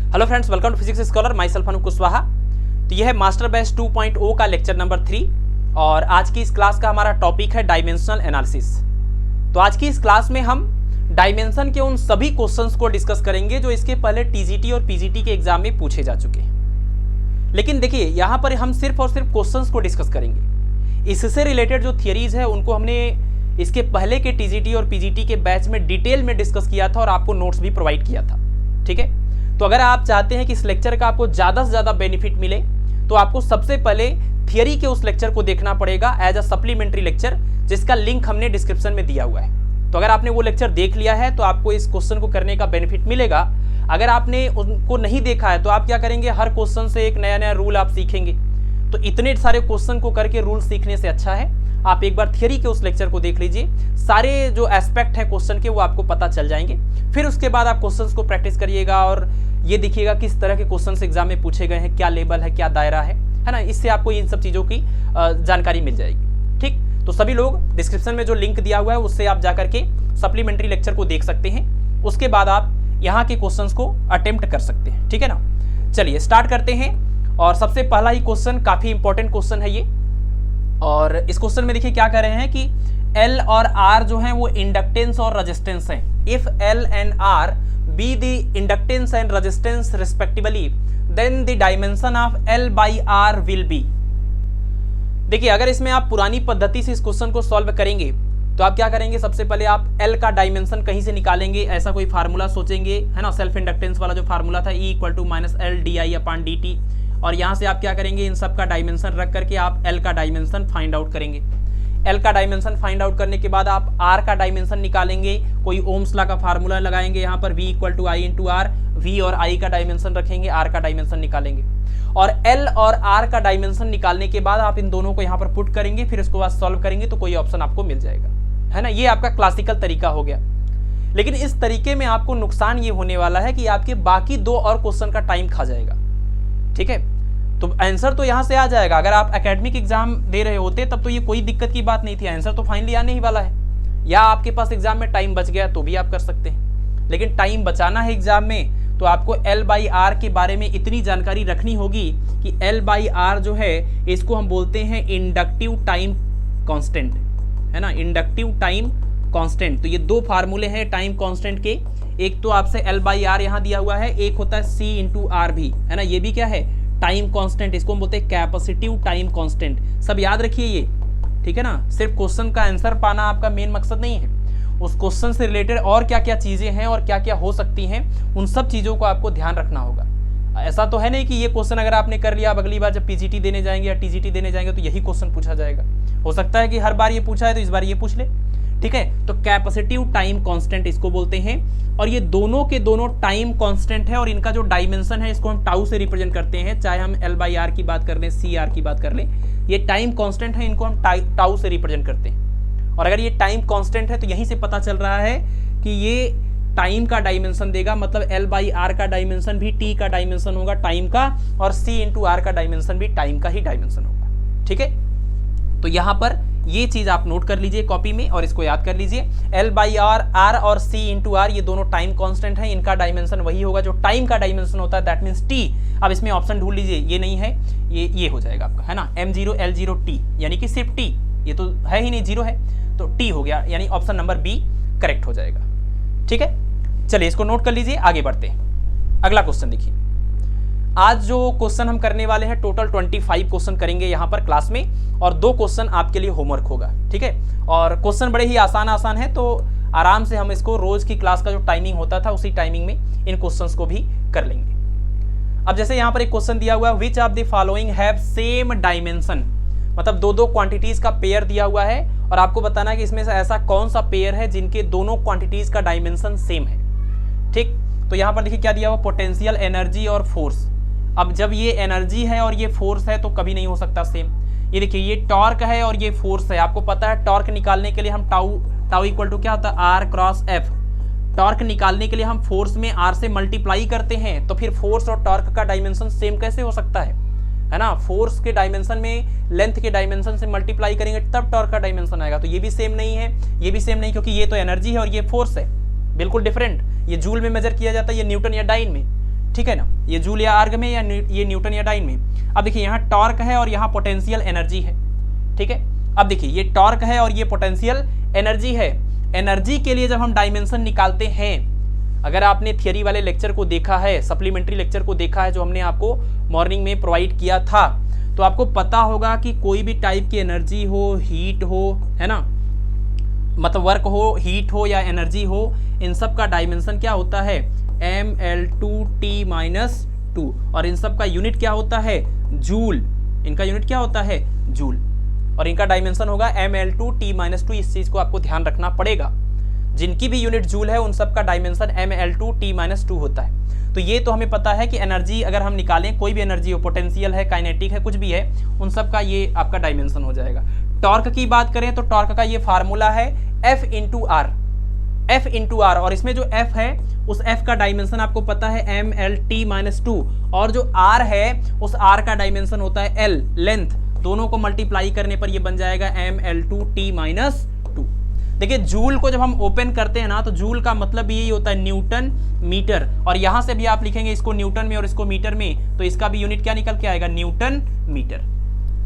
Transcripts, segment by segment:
Hello friends, welcome to physics scholar, myself Anoop Kushwaha. तो यह है मास्टर बैच 2.0 का लेक्चर नंबर 3 और आज की इस क्लास का हमारा टॉपिक है डायमेंशनल एनालिसिस। तो आज की इस क्लास में हम डायमेंशन के उन सभी क्वेश्चंस को डिस्कस करेंगे जो इसके पहले टीजीटी और पीजीटी के एग्जाम में पूछे जा चुके हैं। लेकिन देखिए, यहाँ पर हम सिर्फ और सिर्फ क्वेश्चंस को डिस्कस करेंगे। इससे रिलेटेड जो थियरीज है उनको हमने इसके पहले के टीजीटी और पीजीटी के बैच में डिटेल में डिस्कस किया था और आपको नोट्स भी प्रोवाइड किया था। ठीक है, तो अगर आप चाहते हैं कि इस लेक्चर का आपको ज़्यादा से ज़्यादा बेनिफिट मिले तो आपको सबसे पहले थियरी के उस लेक्चर को देखना पड़ेगा एज अ सप्लीमेंट्री लेक्चर, जिसका लिंक हमने डिस्क्रिप्शन में दिया हुआ है। तो अगर आपने वो लेक्चर देख लिया है तो आपको इस क्वेश्चन को करने का बेनिफिट मिलेगा। अगर आपने उनको नहीं देखा है तो आप क्या करेंगे, हर क्वेश्चन से एक नया नया रूल आप सीखेंगे। तो इतने सारे क्वेश्चन को करके रूल सीखने से अच्छा है आप एक बार थियरी के उस लेक्चर को देख लीजिए। सारे जो एस्पेक्ट है क्वेश्चन के वो आपको पता चल जाएंगे। फिर उसके बाद आप क्वेश्चंस को प्रैक्टिस करिएगा और ये देखिएगा किस तरह के क्वेश्चंस एग्जाम में पूछे गए हैं, क्या लेवल है, क्या दायरा है ना। इससे आपको इन सब चीज़ों की जानकारी मिल जाएगी। ठीक, तो सभी लोग डिस्क्रिप्शन में जो लिंक दिया हुआ है उससे आप जाकर के सप्लीमेंट्री लेक्चर को देख सकते हैं। उसके बाद आप यहाँ के क्वेश्चंस को अटेम्प्ट कर सकते हैं। ठीक है ना, चलिए स्टार्ट करते हैं। और सबसे पहला ही क्वेश्चन काफ़ी इंपॉर्टेंट क्वेश्चन है ये। और इस क्वेश्चन में देखिए क्या कर रहे हैं कि L और R जो हैं वो इंडक्टेंस और रेजिस्टेंस हैं। If L and R be the inductance and resistance respectively then the dimension of L by R will be. देखिए, अगर इसमें आप पुरानी पद्धति से इस क्वेश्चन को सॉल्व करेंगे तो आप क्या करेंगे, सबसे पहले आप L का डायमेंशन कहीं से निकालेंगे, ऐसा कोई फार्मूला सोचेंगे, है ना। सेल्फ इंडक्टेंस वाला जो फार्मूला था E = -L di/dt। और यहाँ से आप क्या करेंगे, इन सब का डायमेंशन रख करके आप L का डायमेंशन फाइंड आउट करेंगे। L का डायमेंशन फाइंड आउट करने के बाद आप R का डायमेंशन निकालेंगे। कोई ओम्स लॉ का फार्मूला लगाएंगे यहाँ पर, V = I × R। V और I का डायमेंशन रखेंगे, R का डायमेंशन निकालेंगे। और L और R का डायमेंशन निकालने के बाद आप इन दोनों को यहाँ पर पुट करेंगे, फिर उसके बाद सॉल्व करेंगे तो कोई ऑप्शन आपको मिल जाएगा, है ना। ये आपका क्लासिकल तरीका हो गया। लेकिन इस तरीके में आपको नुकसान ये होने वाला है कि आपके बाकी दो और क्वेश्चन का टाइम खा जाएगा। ठीक है, तो आंसर तो यहाँ से आ जाएगा। अगर आप एकेडमिक एग्जाम दे रहे होते तब तो ये कोई दिक्कत की बात नहीं थी, आंसर तो फाइनली आने ही वाला है। या आपके पास एग्जाम में टाइम बच गया तो भी आप कर सकते हैं। लेकिन टाइम बचाना है एग्जाम में तो आपको L/R के बारे में इतनी जानकारी रखनी होगी कि L/R जो है इसको हम बोलते हैं इंडक्टिव टाइम कांस्टेंट, है ना, इंडक्टिव टाइम कांस्टेंट। तो ये दो फार्मूले हैं टाइम कांस्टेंट के। एक तो आपसे L/R यहाँ दिया हुआ है, एक होता है C × R भी, है ना। ये भी क्या है, टाइम कांस्टेंट। इसको हम बोलते हैं कैपेसिटिव टाइम कांस्टेंट। सब याद रखिए ये, ठीक है ना। सिर्फ क्वेश्चन का आंसर पाना आपका मेन मकसद नहीं है, उस क्वेश्चन से रिलेटेड और क्या क्या चीजें हैं और क्या क्या हो सकती हैं उन सब चीजों को आपको ध्यान रखना होगा। ऐसा तो है नहीं कि ये क्वेश्चन अगर आपने कर लिया, अब अगली बार जब पीजीटी देने जाएंगे या टीजीटी देने जाएंगे तो यही क्वेश्चन पूछा जाएगा। हो सकता है कि हर बार ये पूछा है तो इस बार ये पूछ ले। ठीक है, तो कैपेसिटिव टाइम कांस्टेंट इसको बोलते हैं। और ये दोनों के दोनों टाइम कांस्टेंट है और इनका जो डायमेंशन है इसको हम टाउ से रिप्रेजेंट करते हैं। चाहे हम L/R की बात कर लें, CR की बात कर लें, ये टाइम कांस्टेंट है, इनको हम टाउ से रिप्रेजेंट करते हैं। और अगर ये टाइम कांस्टेंट है तो यहीं से पता चल रहा है कि ये टाइम का डायमेंशन देगा, मतलब L/R का डायमेंशन भी T का डायमेंशन होगा टाइम का, और C × R का डायमेंशन भी टाइम का ही डायमेंशन होगा। ठीक है, तो यहाँ पर ये चीज आप नोट कर लीजिए कॉपी में और इसको याद कर लीजिए। L/R, R और C × R ये दोनों टाइम कांस्टेंट है, इनका डायमेंशन वही होगा जो टाइम का डायमेंशन होता है, दैट मींस T। अब इसमें ऑप्शन ढूंढ लीजिए, ये नहीं है, ये हो जाएगा आपका, है ना, M0 L0 T, यानी कि सिर्फ T। ये तो है ही नहीं, जीरो है तो T हो गया, यानी ऑप्शन नंबर B करेक्ट हो जाएगा। ठीक है, चलिए इसको नोट कर लीजिए, आगे बढ़ते हैं। अगला क्वेश्चन देखिए। आज जो क्वेश्चन हम करने वाले हैं टोटल 25 क्वेश्चन करेंगे यहाँ पर क्लास में, और 2 क्वेश्चन आपके लिए होमवर्क होगा। ठीक है, और क्वेश्चन बड़े ही आसान है, तो आराम से हम इसको रोज की क्लास का जो टाइमिंग होता था उसी टाइमिंग में इन क्वेश्चंस को भी कर लेंगे। अब जैसे यहाँ पर एक क्वेश्चन दिया हुआ है, विच of the following have same dimension, मतलब दो क्वांटिटीज का पेयर दिया हुआ है और आपको बताना है कि इसमें से ऐसा कौन सा पेयर है जिनके दोनों क्वांटिटीज का डायमेंशन सेम है। ठीक, तो यहाँ पर देखिए क्या दिया हुआ, पोटेंशियल, एनर्जी और फोर्स। अब जब ये एनर्जी है और ये फोर्स है तो कभी नहीं हो सकता सेम। ये देखिए, ये टॉर्क है और ये फोर्स है। आपको पता है टॉर्क निकालने के लिए हम टाउ इक्वल टू क्या होता है, R×F। टॉर्क निकालने के लिए हम फोर्स में R से मल्टीप्लाई करते हैं, तो फिर फोर्स और टॉर्क का डायमेंशन सेम कैसे हो सकता है ना। फोर्स के डायमेंशन में लेंथ के डायमेंशन से मल्टीप्लाई करेंगे तब टॉर्क का डायमेंशन आएगा। तो ये भी सेम नहीं है, ये भी सेम नहीं, क्योंकि ये तो एनर्जी है और ये फोर्स है, बिल्कुल डिफरेंट। ये जूल में मेजर किया जाता है, ये न्यूटन या डाइन में। ठीक है ना। ये जूल या आर्ग में या ये न्यूटन या डाइन में। अब देखिए यहाँ टॉर्क है और यहाँ पोटेंशियल एनर्जी है, ठीक है। अब देखिए ये टॉर्क है और ये पोटेंशियल एनर्जी है। एनर्जी के लिए जब हम डायमेंशन निकालते हैं, अगर आपने थियरी वाले लेक्चर को देखा है, सप्लीमेंट्री लेक्चर को देखा है जो हमने आपको मॉर्निंग में प्रोवाइड किया था, तो आपको पता होगा कि कोई भी टाइप की एनर्जी हो, हीट हो, है ना, मतलब वर्क हो, हीट हो या एनर्जी हो, इन सब का डायमेंशन क्या होता है, mL2T-2, और इन सब का यूनिट क्या होता है, जूल। इनका यूनिट क्या होता है, जूल, और इनका डायमेंशन होगा mL2T-2। इस चीज को आपको ध्यान रखना पड़ेगा। जिनकी भी यूनिट जूल है उन सब का डायमेंशन mL2T-2 होता है। तो ये तो हमें पता है कि एनर्जी अगर हम निकालें, कोई भी एनर्जी हो, पोटेंशियल है, काइनेटिक है, कुछ भी है, उन सब का ये आपका डायमेंशन हो जाएगा। टॉर्क की बात करें तो टॉर्क का ये फार्मूला है F इंटू आर, और इसमें जो F है उस F का डायमेंशन आपको पता है mL2, और जो R है उस R का डायमेंशन होता है L, लेंथ। दोनों को मल्टीप्लाई करने पर ये बन जाएगा mL2T-2। देखिए जूल को जब हम ओपन करते हैं ना, तो जूल का मतलब यही होता है न्यूटन मीटर, और यहां से भी आप लिखेंगे इसको न्यूटन में और इसको मीटर में, तो इसका भी यूनिट क्या निकल के आएगा, न्यूटन मीटर।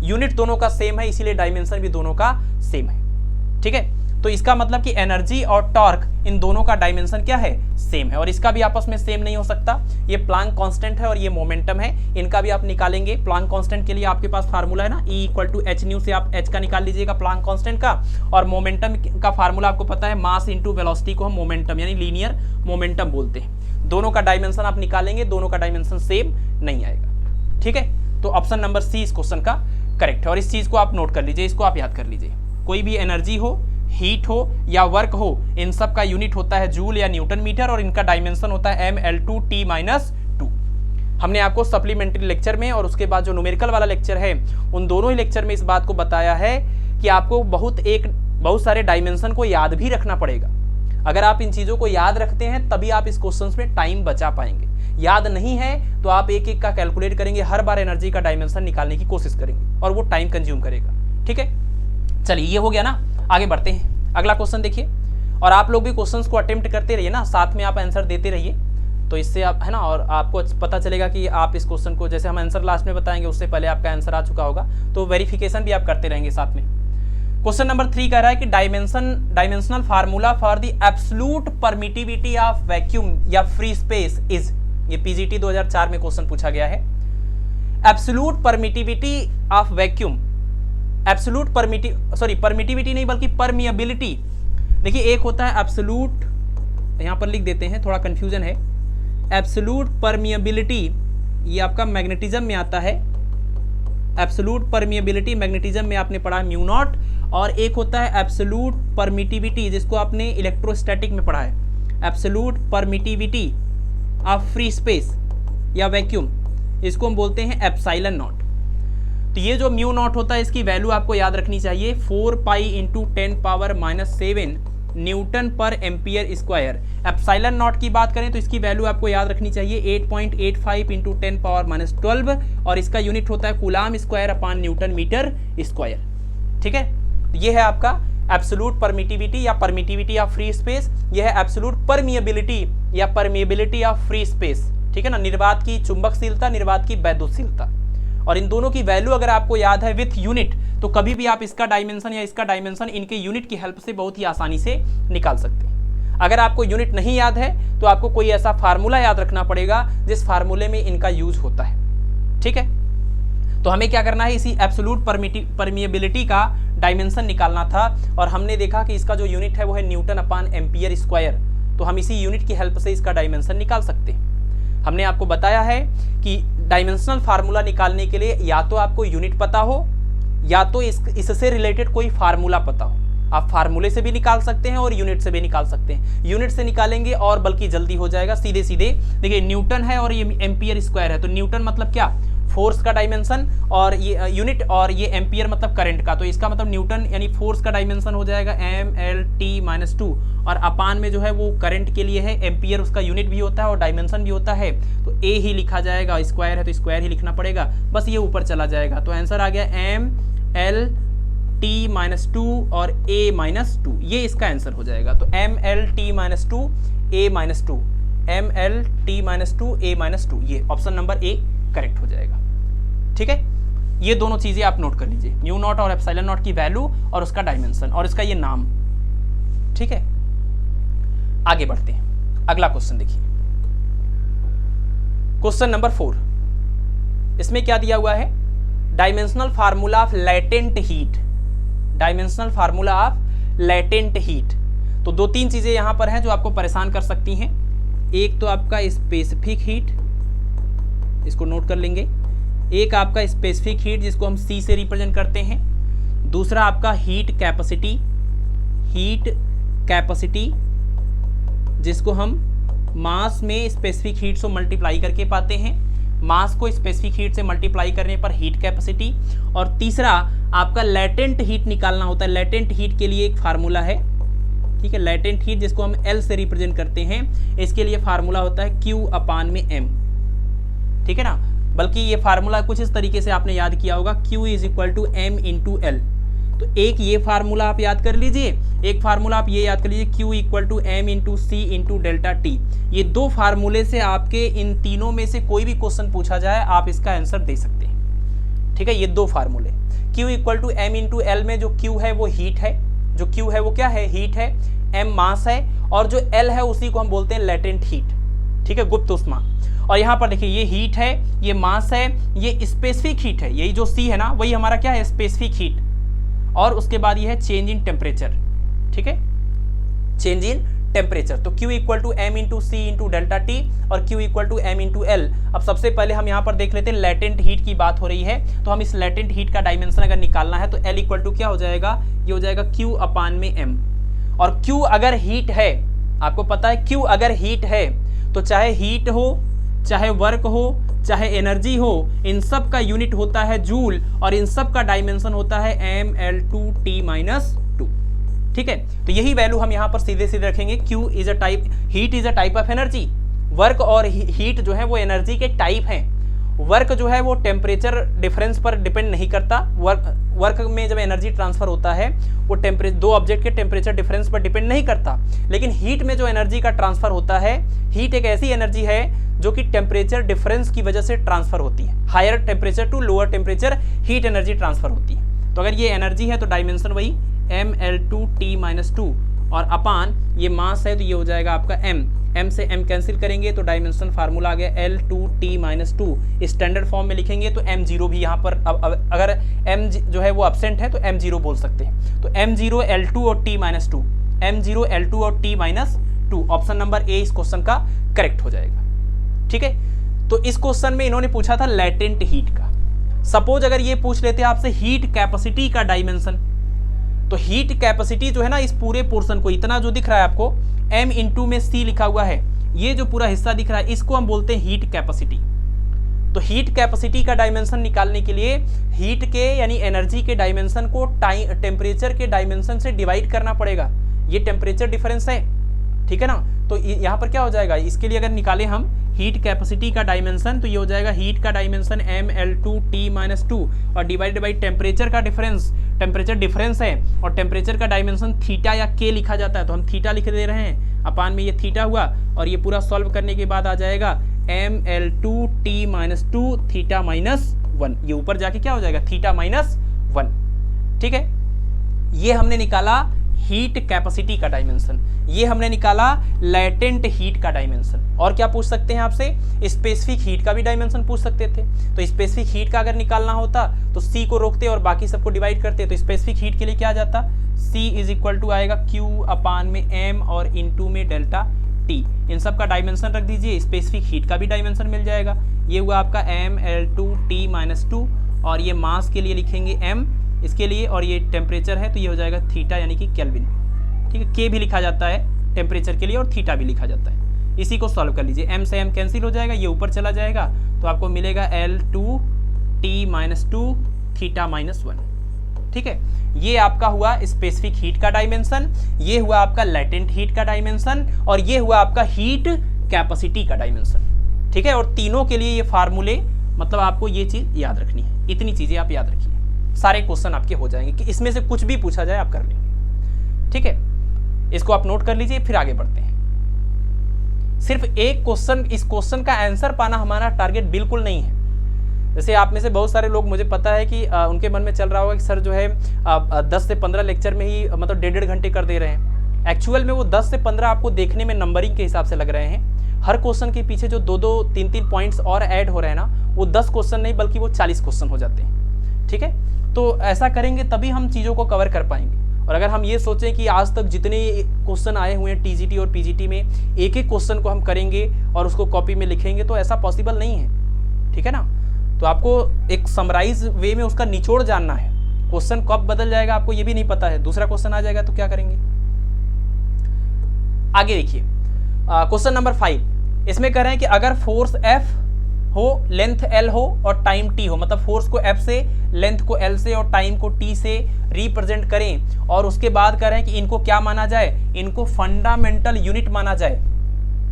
यूनिट दोनों का सेम है, इसीलिए डायमेंशन भी दोनों का सेम है, ठीक है। तो इसका मतलब कि एनर्जी और टॉर्क, इन दोनों का डायमेंशन क्या है, सेम है, और इसका भी आपस में सेम नहीं हो सकता। ये प्लांक कांस्टेंट है और ये मोमेंटम है, इनका भी आप निकालेंगे। प्लांक कांस्टेंट के लिए आपके पास फार्मूला है ना, E=hν से आप h का निकाल लीजिएगा प्लांक कांस्टेंट का, और मोमेंटम का फार्मूला आपको पता है मास इंटू वेलोसिटी को हम मोमेंटम यानी लीनियर मोमेंटम बोलते हैं। दोनों का डायमेंशन आप निकालेंगे, दोनों का डायमेंशन सेम नहीं आएगा, ठीक है। तो ऑप्शन नंबर सी इस क्वेश्चन का करेक्ट है, और इस चीज को आप नोट कर लीजिए, इसको आप याद कर लीजिए। कोई भी एनर्जी हो, हीट हो या वर्क हो, इन सब का यूनिट होता है जूल या न्यूटन मीटर, और इनका डायमेंशन होता है mL2T-2। हमने आपको सप्लीमेंट्री लेक्चर में और उसके बाद जो न्यूमेरिकल वाला लेक्चर है, उन दोनों ही लेक्चर में इस बात को बताया है कि आपको बहुत सारे डायमेंशन को याद भी रखना पड़ेगा। अगर आप इन चीजों को याद रखते हैं तभी आप इस क्वेश्चन में टाइम बचा पाएंगे। याद नहीं है तो आप एक एक का कैलकुलेट करेंगे, हर बार एनर्जी का डायमेंशन निकालने की कोशिश करेंगे, और वो टाइम कंज्यूम करेगा, ठीक है। चलिए ये हो गया ना, आगे बढ़ते हैं। अगला क्वेश्चन देखिए, और आप लोग भी क्वेश्चंस को अटेम्प्ट करते रहिए ना, साथ में आप आंसर देते रहिए, तो इससे आप, है ना, और आपको पता चलेगा कि आप इस क्वेश्चन को, जैसे हम आंसर लास्ट में बताएंगे उससे पहले आपका आंसर आ चुका होगा, तो वेरिफिकेशन भी आप करते रहेंगे साथ में। क्वेश्चन नंबर 3 कह रहा है कि dimensional formula for the absolute permittivity of vacuum या फ्री स्पेस इज। ये पीजीटी 2004 में क्वेश्चन पूछा गया है। Absolute permittivity of vacuum, permittivity नहीं बल्कि परमिएबिलिटी। देखिए एक होता है एब्सोल्यूट, यहां पर लिख देते हैं, थोड़ा कंफ्यूजन है। एब्सोल्यूट परमिएबिलिटी ये आपका मैग्नेटिज्म में आता है, एब्सोल्यूट परमिएबिलिटी मैग्नेटिज्म में आपने पढ़ा म्यू नॉट, और एक होता है एब्सोल्यूट परमिटिविटी जिसको आपने इलेक्ट्रोस्टैटिक में पढ़ा है, absolute permittivity of free space या वैक्यूम, इसको हम बोलते हैं एप्सिलॉन नॉट। तो ये जो म्यू नॉट होता है इसकी वैल्यू आपको याद रखनी चाहिए 4 पाई इंटू 10⁻⁷ न्यूटन पर एम्पियर स्क्वायर। एप्सिलॉन नॉट की बात करें तो इसकी वैल्यू आपको याद रखनी चाहिए 8.85 इंटू 10⁻12, और इसका यूनिट होता है coulomb square upon newton metre square, ठीक है। ये है आपका एब्सोल्यूट परमिटिविटी या परमिटिविटी ऑफ फ्री स्पेस, यह है एब्सोल्यूट परमिएबिलिटी या परमिएबिलिटी ऑफ फ्री स्पेस, ठीक है ना। निर्वात की चुंबकशीलता, निर्वात की वैद्युतशीलता, और इन दोनों की वैल्यू अगर आपको याद है विथ यूनिट, तो कभी भी आप इसका डायमेंशन या इसका डायमेंशन इनके यूनिट की हेल्प से बहुत ही आसानी से निकाल सकते हैं। अगर आपको यूनिट नहीं याद है तो आपको कोई ऐसा फार्मूला याद रखना पड़ेगा जिस फार्मूले में इनका यूज होता है, ठीक है। तो हमें क्या करना है, इसी एब्सोल्यूट परमिएबिलिटी का डायमेंशन निकालना था, और हमने देखा कि इसका जो यूनिट है वो है न्यूटन अपॉन एम्पियर स्क्वायर, तो हम इसी यूनिट की हेल्प से इसका डायमेंशन निकाल सकते हैं। हमने आपको बताया है कि डायमेंशनल फार्मूला निकालने के लिए या तो आपको यूनिट पता हो या तो इससे रिलेटेड कोई फार्मूला पता हो। आप फार्मूले से भी निकाल सकते हैं और यूनिट से भी निकाल सकते हैं। यूनिट से निकालेंगे और बल्कि जल्दी हो जाएगा, सीधे सीधे देखिए न्यूटन है और ये एम्पियर स्क्वायर है, तो न्यूटन मतलब क्या, फोर्स का डायमेंशन, और ये यूनिट, और ये एम्पियर मतलब करंट का, तो इसका मतलब न्यूटन यानी फोर्स का डायमेंशन हो जाएगा mL2, और अपान में जो है वो करंट के लिए है, एम्पियर उसका यूनिट भी होता है और डायमेंशन भी होता है, तो a ही लिखा जाएगा, स्क्वायर है तो स्क्वायर ही लिखना पड़ेगा, बस ये ऊपर चला जाएगा। तो आंसर आ गया mL2 और a-2, ये इसका आंसर हो जाएगा। तो mL2 a-2 MLT-2 A-2, ये ऑप्शन नंबर ए करेक्ट हो जाएगा। ठीक है, ये दोनों चीजें आप नोट कर लीजिए, म्यू नॉट और एप्सिलॉन नॉट की वैल्यू और उसका डायमेंशन और इसका ये नाम। ठीक है, आगे बढ़ते हैं, अगला क्वेश्चन देखिए, क्वेश्चन नंबर 4। इसमें क्या दिया हुआ है, dimensional formula of latent heat, dimensional formula of latent heat. तो दो तीन चीजें यहां पर हैं जो आपको परेशान कर सकती हैं। एक तो आपका स्पेसिफिक हीट, इसको नोट कर लेंगे, एक आपका स्पेसिफिक हीट जिसको हम C से रिप्रेजेंट करते हैं, दूसरा आपका हीट कैपेसिटी, हीट कैपेसिटी जिसको हम मास में स्पेसिफिक हीट से मल्टीप्लाई करके पाते हैं, मास को स्पेसिफिक हीट से मल्टीप्लाई करने पर हीट कैपेसिटी, और तीसरा आपका लेटेंट हीट निकालना होता है। लेटेंट हीट के लिए एक फार्मूला है, ठीक है, लेटेंट हीट जिसको हम L से रिप्रेजेंट करते हैं, इसके लिए फार्मूला होता है Q/m। ठीक है ना, बल्कि ये फार्मूला कुछ इस तरीके से आपने याद किया होगा, Q = m × L। तो एक ये फार्मूला आप याद कर लीजिए, एक फार्मूला आप ये याद कर लीजिए, Q = m × C × ΔT। ये दो फार्मूले से आपके इन तीनों में से कोई भी क्वेश्चन पूछा जाए आप इसका आंसर दे सकते हैं। ठीक है, ये दो फार्मूले, Q = m × L में जो Q है वो हीट है, जो Q है वो क्या है, हीट है, M मास है, और जो L है उसी को हम बोलते हैं लेटेंट हीट। ठीक है, गुप्त ऊष्मा। और यहाँ पर देखिए ये हीट है, ये मास है, ये स्पेसिफिक हीट है, यही जो C है ना वही हमारा क्या है, स्पेसिफिक हीट। और उसके बाद ये है चेंज इन टेम्परेचर। ठीक है, चेंज इन टेम्परेचर। तो Q = m × C × ΔT और Q = m × L। अब सबसे पहले हम यहाँ पर देख लेते हैं, लेटेंट हीट की बात हो रही है, तो हम इस लेटेंट हीट का डायमेंशन अगर निकालना है तो L = क्या हो जाएगा, ये हो जाएगा Q/m। और Q अगर हीट है, आपको पता है Q अगर हीट है तो चाहे हीट हो, चाहे वर्क हो, चाहे एनर्जी हो, इन सब का यूनिट होता है जूल और इन सब का डायमेंशन होता है mL2T-2। ठीक है, तो यही वैल्यू हम यहाँ पर सीधे सीधे रखेंगे। Q is a type, heat is a type of energy, work और हीट जो है वो एनर्जी के टाइप हैं। वर्क जो है वो टेम्परेचर डिफरेंस पर डिपेंड नहीं करता, वर्क में जब एनर्जी ट्रांसफर होता है वो दो ऑब्जेक्ट के टेम्परेचर डिफरेंस पर डिपेंड नहीं करता। लेकिन हीट में जो एनर्जी का ट्रांसफर होता है, हीट एक ऐसी एनर्जी है जो कि टेम्परेचर डिफरेंस की वजह से ट्रांसफर होती है, higher temperature to lower temperature heat energy transfer होती है। तो अगर ये एनर्जी है तो डायमेंशन वही mL2T-2 और अपान ये मास है तो ये हो जाएगा आपका m से m कैंसिल करेंगे तो डायमेंशन फार्मूला आ गया L2T-2। स्टैंडर्ड फॉर्म में लिखेंगे तो m0 भी यहाँ पर अगर m जो है वो एब्सेंट है तो m0 बोल सकते हैं। तो m0 L2 और T-2, m0 L2 और T-2, ऑप्शन नंबर ए इस क्वेश्चन का करेक्ट हो जाएगा। ठीक है, तो इस क्वेश्चन में इन्होंने पूछा था लेटेंट हीट का। सपोज अगर ये पूछ लेते आपसे हीट कैपेसिटी का डायमेंशन, तो हीट कैपेसिटी जो है ना, इस पूरे पोर्शन को, इतना जो दिख रहा है आपको m × में C लिखा हुआ है, ये जो पूरा हिस्सा दिख रहा है इसको हम बोलते हैं हीट कैपेसिटी। तो हीट कैपेसिटी का डायमेंशन निकालने के लिए हीट के यानी एनर्जी के डायमेंशन को टेम्परेचर के डायमेंशन से डिवाइड करना पड़ेगा। ये टेम्परेचर डिफरेंस है, ठीक है ना। तो यहाँ पर क्या हो जाएगा, इसके लिए अगर निकाले हम हीट कैपेसिटी का डायमेंशन तो ये हो जाएगा हीट का डायमेंशन mL2T-2 और डिवाइडेड बाई टेम्परेचर का डिफरेंस, टेम्परेचर डिफरेंस है और टेम्परेचर का डायमेंशन थीटा या के लिखा जाता है तो हम थीटा लिख दे रहे हैं, अपान में ये थीटा हुआ और ये पूरा सॉल्व करने के बाद आ जाएगा mL2T-2 थीटा -1, ये ऊपर जाके क्या हो जाएगा थीटा -1। ठीक है, ये हमने निकाला हीट कैपेसिटी का डायमेंशन, ये हमने निकाला लेटेंट हीट का डायमेंशन। और क्या पूछ सकते हैं आपसे, स्पेसिफिक हीट का भी डायमेंशन पूछ सकते थे। तो स्पेसिफिक हीट का अगर निकालना होता तो C को रोकते और बाकी सबको डिवाइड करते, तो स्पेसिफिक हीट के लिए क्या आ जाता, C = आएगा Q/m और इंटू में डेल्टा T। इन सब का डायमेंशन रख दीजिए, स्पेसिफिक हीट का भी डायमेंशन मिल जाएगा। ये हुआ आपका mL2T-2 और ये मास के लिए लिखेंगे m इसके लिए, और ये टेम्परेचर है तो ये हो जाएगा थीटा यानी कि केल्विन। ठीक है, के भी लिखा जाता है टेम्परेचर के लिए और थीटा भी लिखा जाता है। इसी को सॉल्व कर लीजिए, m से m कैंसिल हो जाएगा, ये ऊपर चला जाएगा तो आपको मिलेगा L2T-2 थीटा -1। ठीक है, ये आपका हुआ स्पेसिफिक हीट का डायमेंशन, ये हुआ आपका लेटेंट हीट का डायमेंशन और ये हुआ आपका हीट कैपेसिटी का डायमेंशन। ठीक है, और तीनों के लिए ये फार्मूले, मतलब आपको ये चीज याद रखनी है, इतनी चीजें आप याद रखिए, सारे क्वेश्चन आपके हो जाएंगे कि इसमें से कुछ भी पूछा जाए आप कर लेंगे। ठीक है, इसको आप नोट कर लीजिए, फिर आगे बढ़ते हैं। सिर्फ एक क्वेश्चन, इस क्वेश्चन का आंसर पाना हमारा टारगेट बिल्कुल नहीं है। जैसे आप में से बहुत सारे लोग, मुझे पता है कि उनके मन में चल रहा होगा कि सर जो है 10 से 15 लेक्चर में ही मतलब 1.5 घंटे कर दे रहे हैं। एक्चुअल में वो 10 से 15 आपको देखने में नंबरिंग के हिसाब से लग रहे हैं। हर क्वेश्चन के पीछे जो 2-2, 3-3 पॉइंट्स और ऐड हो रहे हैं ना, वो 10 क्वेश्चन नहीं बल्कि वो 40 क्वेश्चन हो जाते हैं। ठीक है, तो ऐसा करेंगे तभी हम चीज़ों को कवर कर पाएंगे। और अगर हम ये सोचें कि आज तक जितने क्वेश्चन आए हुए हैं टीजीटी और पीजीटी में, एक एक क्वेश्चन को हम करेंगे और उसको कॉपी में लिखेंगे, तो ऐसा पॉसिबल नहीं है। ठीक है ना, तो आपको एक समराइज वे में उसका निचोड़ जानना है। क्वेश्चन कब बदल जाएगा आपको ये भी नहीं पता है, दूसरा क्वेश्चन आ जाएगा तो क्या करेंगे। आगे देखिए क्वेश्चन नंबर 5, इसमें कह रहे हैं कि अगर फोर्स F हो, लेंथ L हो और टाइम T हो, मतलब फोर्स को F से, लेंथ को L से और टाइम को T से रिप्रेजेंट करें, और उसके बाद कह रहे हैं कि इनको क्या माना जाए, इनको फंडामेंटल यूनिट माना जाए।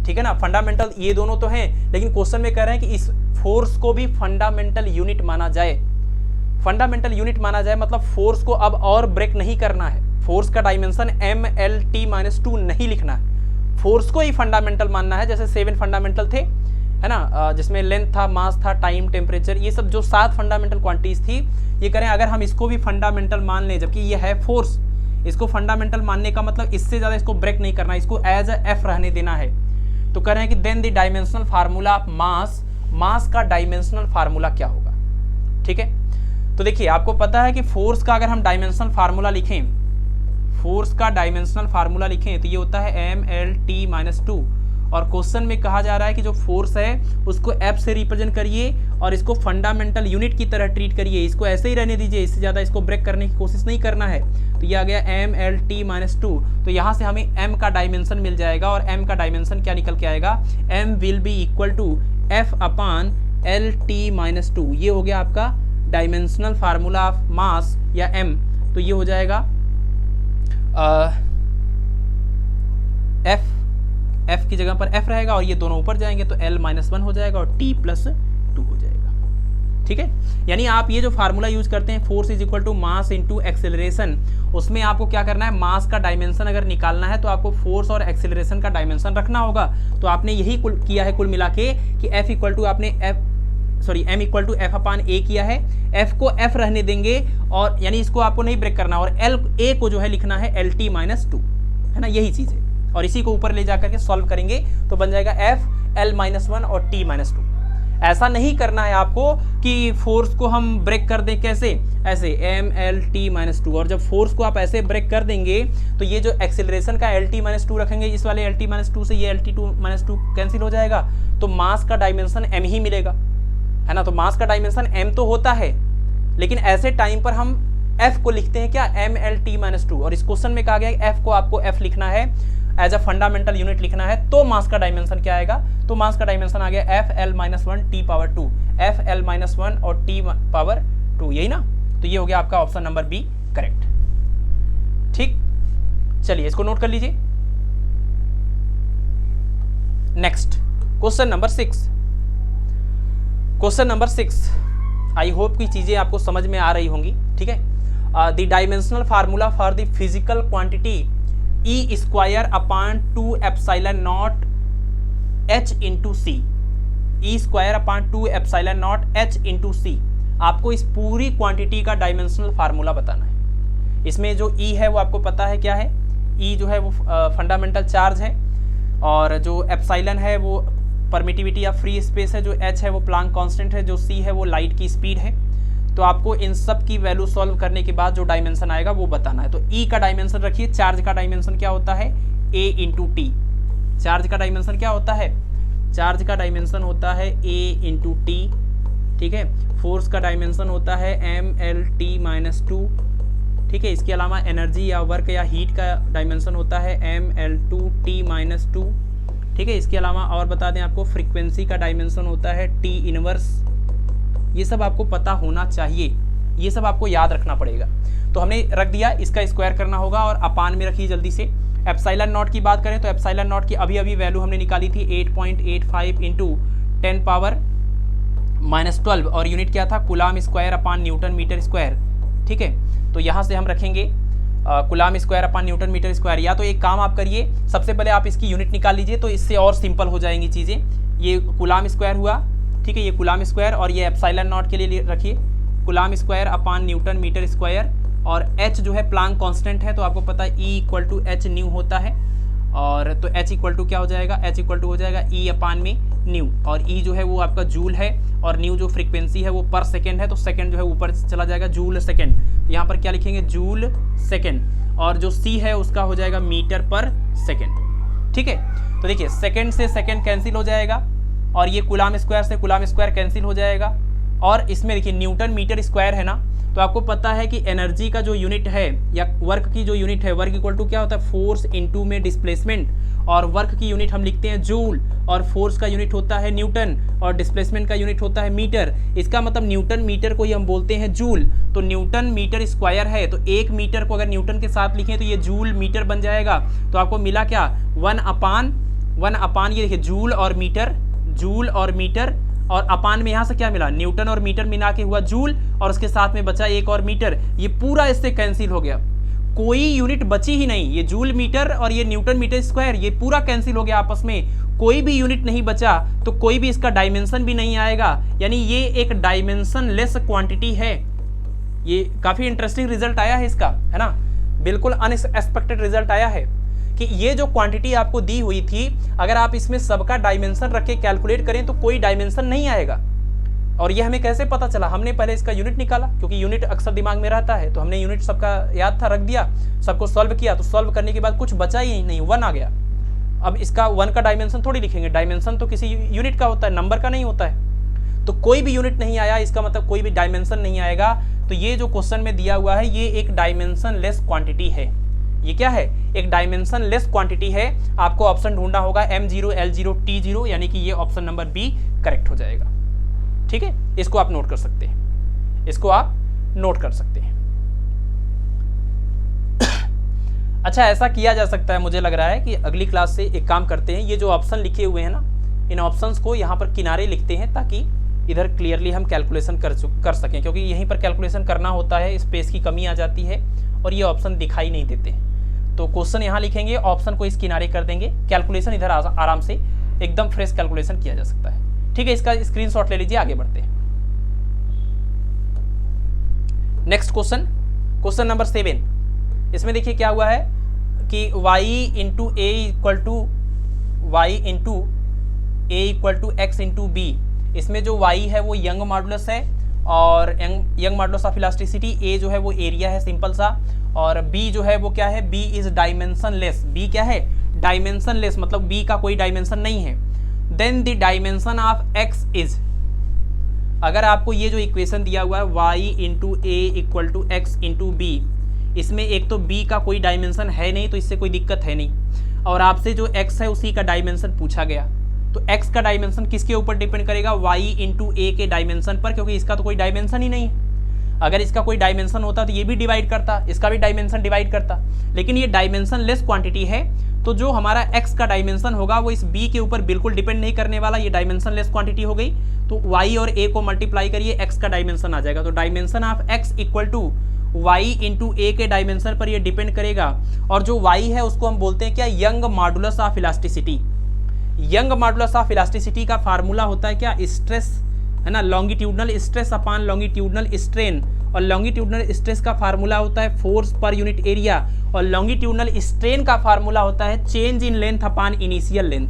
ठीक है ना, फंडामेंटल ये दोनों तो हैं, लेकिन क्वेश्चन में कह रहे हैं कि इस फोर्स को भी फंडामेंटल यूनिट माना जाए। फंडामेंटल यूनिट माना जाए मतलब फोर्स को अब और ब्रेक नहीं करना है। फोर्स का डायमेंशन MLT-2 नहीं लिखना है, फोर्स को ही फंडामेंटल मानना है। जैसे 7 फंडामेंटल थे, है ना, जिसमें लेंथ था, मास था, टाइम, टेम्परेचर, ये सब जो 7 फंडामेंटल क्वांटिटीज थी, ये करें अगर हम इसको भी फंडामेंटल मान लें, जबकि ये है फोर्स, इसको फंडामेंटल मानने का मतलब इससे ज़्यादा इसको ब्रेक नहीं करना, इसको एज अ F रहने देना है। तो कह रहे हैं कि then the dimensional formula of mass, mass का डायमेंशनल फार्मूला क्या होगा। ठीक है, तो देखिए आपको पता है कि फोर्स का अगर हम डायमेंशनल फार्मूला लिखें, फोर्स का डायमेंशनल फार्मूला लिखें तो ये होता है MLT-2, और क्वेश्चन में कहा जा रहा है कि जो फोर्स है उसको F से रिप्रेजेंट करिए और इसको फंडामेंटल यूनिट की तरह ट्रीट करिए, इसको ऐसे ही रहने दीजिए, इससे ज़्यादा इसको ब्रेक करने की कोशिश नहीं करना है। तो ये आ गया MLT-2, तो यहाँ से हमें M का डायमेंशन मिल जाएगा, और M का डायमेंशन क्या निकल के आएगा, M will be equal to F/LT-2। ये हो गया आपका डायमेंशनल फार्मूला ऑफ मास या M। तो ये हो जाएगा F की जगह पर F रहेगा और ये दोनों ऊपर जाएंगे तो L-1 हो जाएगा और T+2 हो जाएगा। ठीक है, यानी आप ये जो फार्मूला यूज करते हैं, force is equal to mass into acceleration, उसमें आपको क्या करना है, मास का डायमेंशन अगर निकालना है तो आपको फोर्स और एक्सेलरेशन का डायमेंशन रखना होगा। तो आपने यही किया है कुल मिला के कि M इक्वल टू F/A किया है। F को F रहने देंगे, और यानी इसको आपको नहीं ब्रेक करना, और A को जो है लिखना है LT-2, है ना, यही चीज़ है। और इसी को ऊपर ले जाकर के सॉल्व करेंगे तो बन जाएगा F/L-1 और T-2। ऐसा नहीं करना है आपको कि फोर्स को हम ब्रेक कर दें, कैसे, ऐसे MLT-2, और जब फोर्स को आप ऐसे ब्रेक कर देंगे तो ये जो एक्सेलरेशन का LT-2 रखेंगे, इस वाले LT-2 से ये LT-2 कैंसिल हो जाएगा, तो मास का डायमेंशन M ही मिलेगा, है ना। तो मास का डायमेंशन M तो होता है, लेकिन ऐसे टाइम पर हम F को लिखते हैं क्या, MLT-2, और इस क्वेश्चन में कहा गया है F को आपको F लिखना है, एज अ फंडामेंटल यूनिट लिखना है, तो मास का डायमेंशन क्या आएगा, तो मास का डायमेंशन आ गया F/L-1 T/2, F/L-1 और T/2, यही ना। तो ये हो गया आपका ऑप्शन नंबर बी करेक्ट। ठीक, चलिए इसको नोट कर लीजिए। Next question number 6। Question number 6, I hope की चीजें आपको समझ में आ रही होंगी। ठीक है, the dimensional formula for the physical quantity E²/2ε0 H into C, E²/2ε0 H into C, आपको इस पूरी क्वांटिटी का डायमेंशनल फार्मूला बताना है। इसमें जो E है वो आपको पता है क्या है, E जो है वो फंडामेंटल चार्ज है, और जो एप्सिलॉन है वो परमिटिविटी या फ्री स्पेस है, जो H है वो प्लांक कांस्टेंट है, जो C है वो लाइट की स्पीड है। तो आपको इन सब की वैल्यू सॉल्व करने के बाद जो डायमेंशन आएगा वो बताना है। तो E का डायमेंशन रखिए, चार्ज का डायमेंशन क्या होता है, A इंटू टी। चार्ज का डायमेंशन क्या होता है, चार्ज का डायमेंशन होता है A इंटू टी। ठीक है, फोर्स का डायमेंशन होता है MLT-2। ठीक है, इसके अलावा एनर्जी या वर्क या हीट का डायमेंशन होता है ML2T-2। ठीक है, इसके अलावा और बता दें आपको, फ्रीक्वेंसी का डायमेंशन होता है T इनवर्स। ये सब आपको पता होना चाहिए, ये सब आपको याद रखना पड़ेगा। तो हमने रख दिया, इसका स्क्वायर करना होगा, और अपान में रखिए जल्दी से। एप्सिलॉन नॉट की बात करें तो एप्सिलॉन नॉट की अभी अभी वैल्यू हमने निकाली थी 8.85 इंटू 10⁻⁻12, और यूनिट क्या था, coulomb square upon newton metre square. ठीक है, तो यहाँ से हम रखेंगे coulomb square upon newton metre square. या तो एक काम आप करिए, सबसे पहले आप इसकी यूनिट निकाल लीजिए, तो इससे और सिंपल हो जाएंगी चीज़ें। ये कूलाम स्क्वायर हुआ, ठीक है, ये कूलाम स्क्वायर, और ये एप्सिलॉन नॉट के लिए रखिए coulomb square upon newton metre square, और h जो है प्लांक कांस्टेंट है, तो आपको पता है E equal to H nu होता है, और तो h इक्वल टू क्या हो जाएगा, h इक्वल टू हो जाएगा E अपान में न्यू, और E जो है वो आपका जूल है, और न्यू जो फ्रीक्वेंसी है वो पर सेकेंड है, तो सेकेंड जो है ऊपर चला जाएगा जूल सेकेंड, तो यहाँ पर क्या लिखेंगे जूल सेकेंड, और जो C है उसका हो जाएगा मीटर पर सेकेंड, ठीक है। तो देखिए सेकेंड से सेकेंड कैंसिल हो जाएगा, और ये कूलाम स्क्वायर से कूलाम स्क्वायर कैंसिल हो जाएगा, और इसमें देखिए न्यूटन मीटर स्क्वायर है ना, तो आपको पता है कि एनर्जी का जो यूनिट है या वर्क की जो यूनिट है, वर्क इक्वल टू क्या होता है फोर्स इनटू में डिस्प्लेसमेंट, और वर्क की यूनिट हम लिखते हैं जूल, और फोर्स का यूनिट होता है न्यूटन, और डिस्प्लेसमेंट का यूनिट होता है मीटर। इसका मतलब न्यूटन मीटर को ही हम बोलते हैं जूल, तो न्यूटन मीटर स्क्वायर है, तो एक मीटर को अगर न्यूटन के साथ लिखें तो ये जूल मीटर बन जाएगा। तो आपको मिला क्या, वन अपान ये देखिए जूल और मीटर, और अपान में यहाँ से क्या मिला, न्यूटन और मीटर मिला के हुआ जूल, और उसके साथ में बचा एक और मीटर, ये पूरा इससे कैंसिल हो गया, कोई यूनिट बची ही नहीं, ये जूल मीटर और ये न्यूटन मीटर स्क्वायर ये पूरा कैंसिल हो गया आपस में, कोई भी यूनिट नहीं बचा, तो कोई भी इसका डायमेंशन भी नहीं आएगा, यानी ये एक डायमेंशन लेस क्वांटिटी है। ये काफी इंटरेस्टिंग रिजल्ट आया है इसका, है ना, बिल्कुल अनएक्सपेक्टेड रिजल्ट आया है कि ये जो क्वांटिटी आपको दी हुई थी, अगर आप इसमें सबका डायमेंशन रख के कैलकुलेट करें तो कोई डायमेंशन नहीं आएगा। और ये हमें कैसे पता चला, हमने पहले इसका यूनिट निकाला, क्योंकि यूनिट अक्सर दिमाग में रहता है, तो हमने यूनिट सबका याद था, रख दिया, सबको सॉल्व किया, तो सॉल्व करने के बाद कुछ बचा ही नहीं, 1 आ गया। अब इसका 1 का डायमेंशन थोड़ी लिखेंगे, डायमेंशन तो किसी यूनिट का होता है, नंबर का नहीं होता है, तो कोई भी यूनिट नहीं आया, इसका मतलब कोई भी डायमेंशन नहीं आएगा। तो ये जो क्वेश्चन में दिया हुआ है ये एक डायमेंशन लेस क्वांटिटी है। ये क्या है, एक डायमेंशन लेस क्वांटिटी है। आपको ऑप्शन ढूंढना होगा M0 L0 T0, यानी कि ये ऑप्शन नंबर बी करेक्ट हो जाएगा, ठीक है। इसको आप नोट कर सकते हैं, इसको आप नोट कर सकते हैं। अच्छा, ऐसा किया जा सकता है, मुझे लग रहा है कि अगली क्लास से एक काम करते हैं, ये जो ऑप्शन लिखे हुए हैं ना, इन ऑप्शंस को यहाँ पर किनारे लिखते हैं, ताकि इधर क्लियरली हम कैलकुलेशन कर सकें, क्योंकि यहीं पर कैलकुलेशन करना होता है, स्पेस की कमी आ जाती है और ये ऑप्शन दिखाई नहीं देते। तो क्वेश्चन यहाँ लिखेंगे, ऑप्शन को इस किनारे कर देंगे, कैलकुलेशन इधर आराम से एकदम फ्रेश कैलकुलेशन किया जा सकता है, ठीक है। इसका स्क्रीनशॉट ले लीजिए, आगे बढ़ते हैं। नेक्स्ट क्वेश्चन नंबर 7, इसमें देखिए क्या हुआ है कि y into A equal to x into B, इसमें जो y है वो यंग मॉडुलस है, और Young modulus of elasticity, a जो है वो एरिया है सिंपल सा, और b जो है वो क्या है, b is dimension less, b क्या है, डायमेंशन लेस, मतलब b का कोई डायमेंशन नहीं है। Then the dimension of x is, अगर आपको ये जो इक्वेशन दिया हुआ है y into A equal to X into B, इसमें एक तो b का कोई डायमेंशन है नहीं, तो इससे कोई दिक्कत है नहीं, और आपसे जो x है उसी का डायमेंशन पूछा गया, तो x का डायमेंशन किसके ऊपर डिपेंड करेगा, y इंटू ए के डायमेंशन पर, क्योंकि इसका तो कोई डायमेंशन ही नहीं है। अगर इसका कोई डायमेंशन होता तो ये भी डिवाइड करता, इसका भी डायमेंशन डिवाइड करता, लेकिन ये डायमेंशन लेस क्वांटिटी है, तो जो हमारा x का डायमेंशन होगा वो इस b के ऊपर बिल्कुल डिपेंड नहीं करने वाला, ये डायमेंशन लेस क्वांटिटी हो गई, तो y और a को मल्टीप्लाई करिए, x का डायमेंशन आ जाएगा, तो dimension of x equal to y into A के डायमेंशन पर ये डिपेंड करेगा, और जो y है उसको हम बोलते हैं क्या, young modulus of elasticity. Young modulus of elasticity का फार्मूला होता है क्या, स्ट्रेस, है ना, longitudinal stress upon longitudinal strain, और लॉन्गिट्यूडनल स्ट्रेस का फार्मूला होता है फोर्स पर यूनिट एरिया, और लॉन्गिट्यूडनल स्ट्रेन का फार्मूला होता है change in length upon initial length,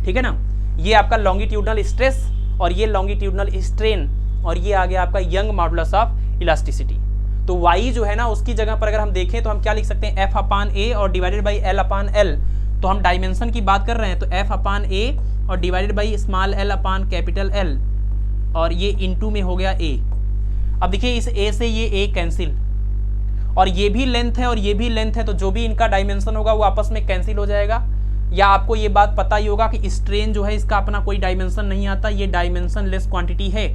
ठीक है ना। ये आपका लॉन्गिट्यूडनल स्ट्रेस और ये लॉन्गिट्यूडनल स्ट्रेन, और ये आ गया आपका यंग मॉडुलस ऑफ इलास्टिसिटी। तो y जो है ना, उसकी जगह पर अगर हम देखें तो हम क्या लिख सकते हैं, f अपान ए और divided by l upon l, तो हम डायमेंशन की बात कर रहे हैं, तो f अपान ए और divided by small l upon capital l, और ये इनटू में हो गया a। अब देखिए इस a से ये a कैंसिल, और ये भी लेंथ है और ये भी लेंथ है, तो जो भी इनका डायमेंशन होगा वो आपस में कैंसिल हो जाएगा। या आपको ये बात पता ही होगा कि स्ट्रेन जो है इसका अपना कोई डायमेंशन नहीं आता, ये डायमेंशन लेस क्वांटिटी है,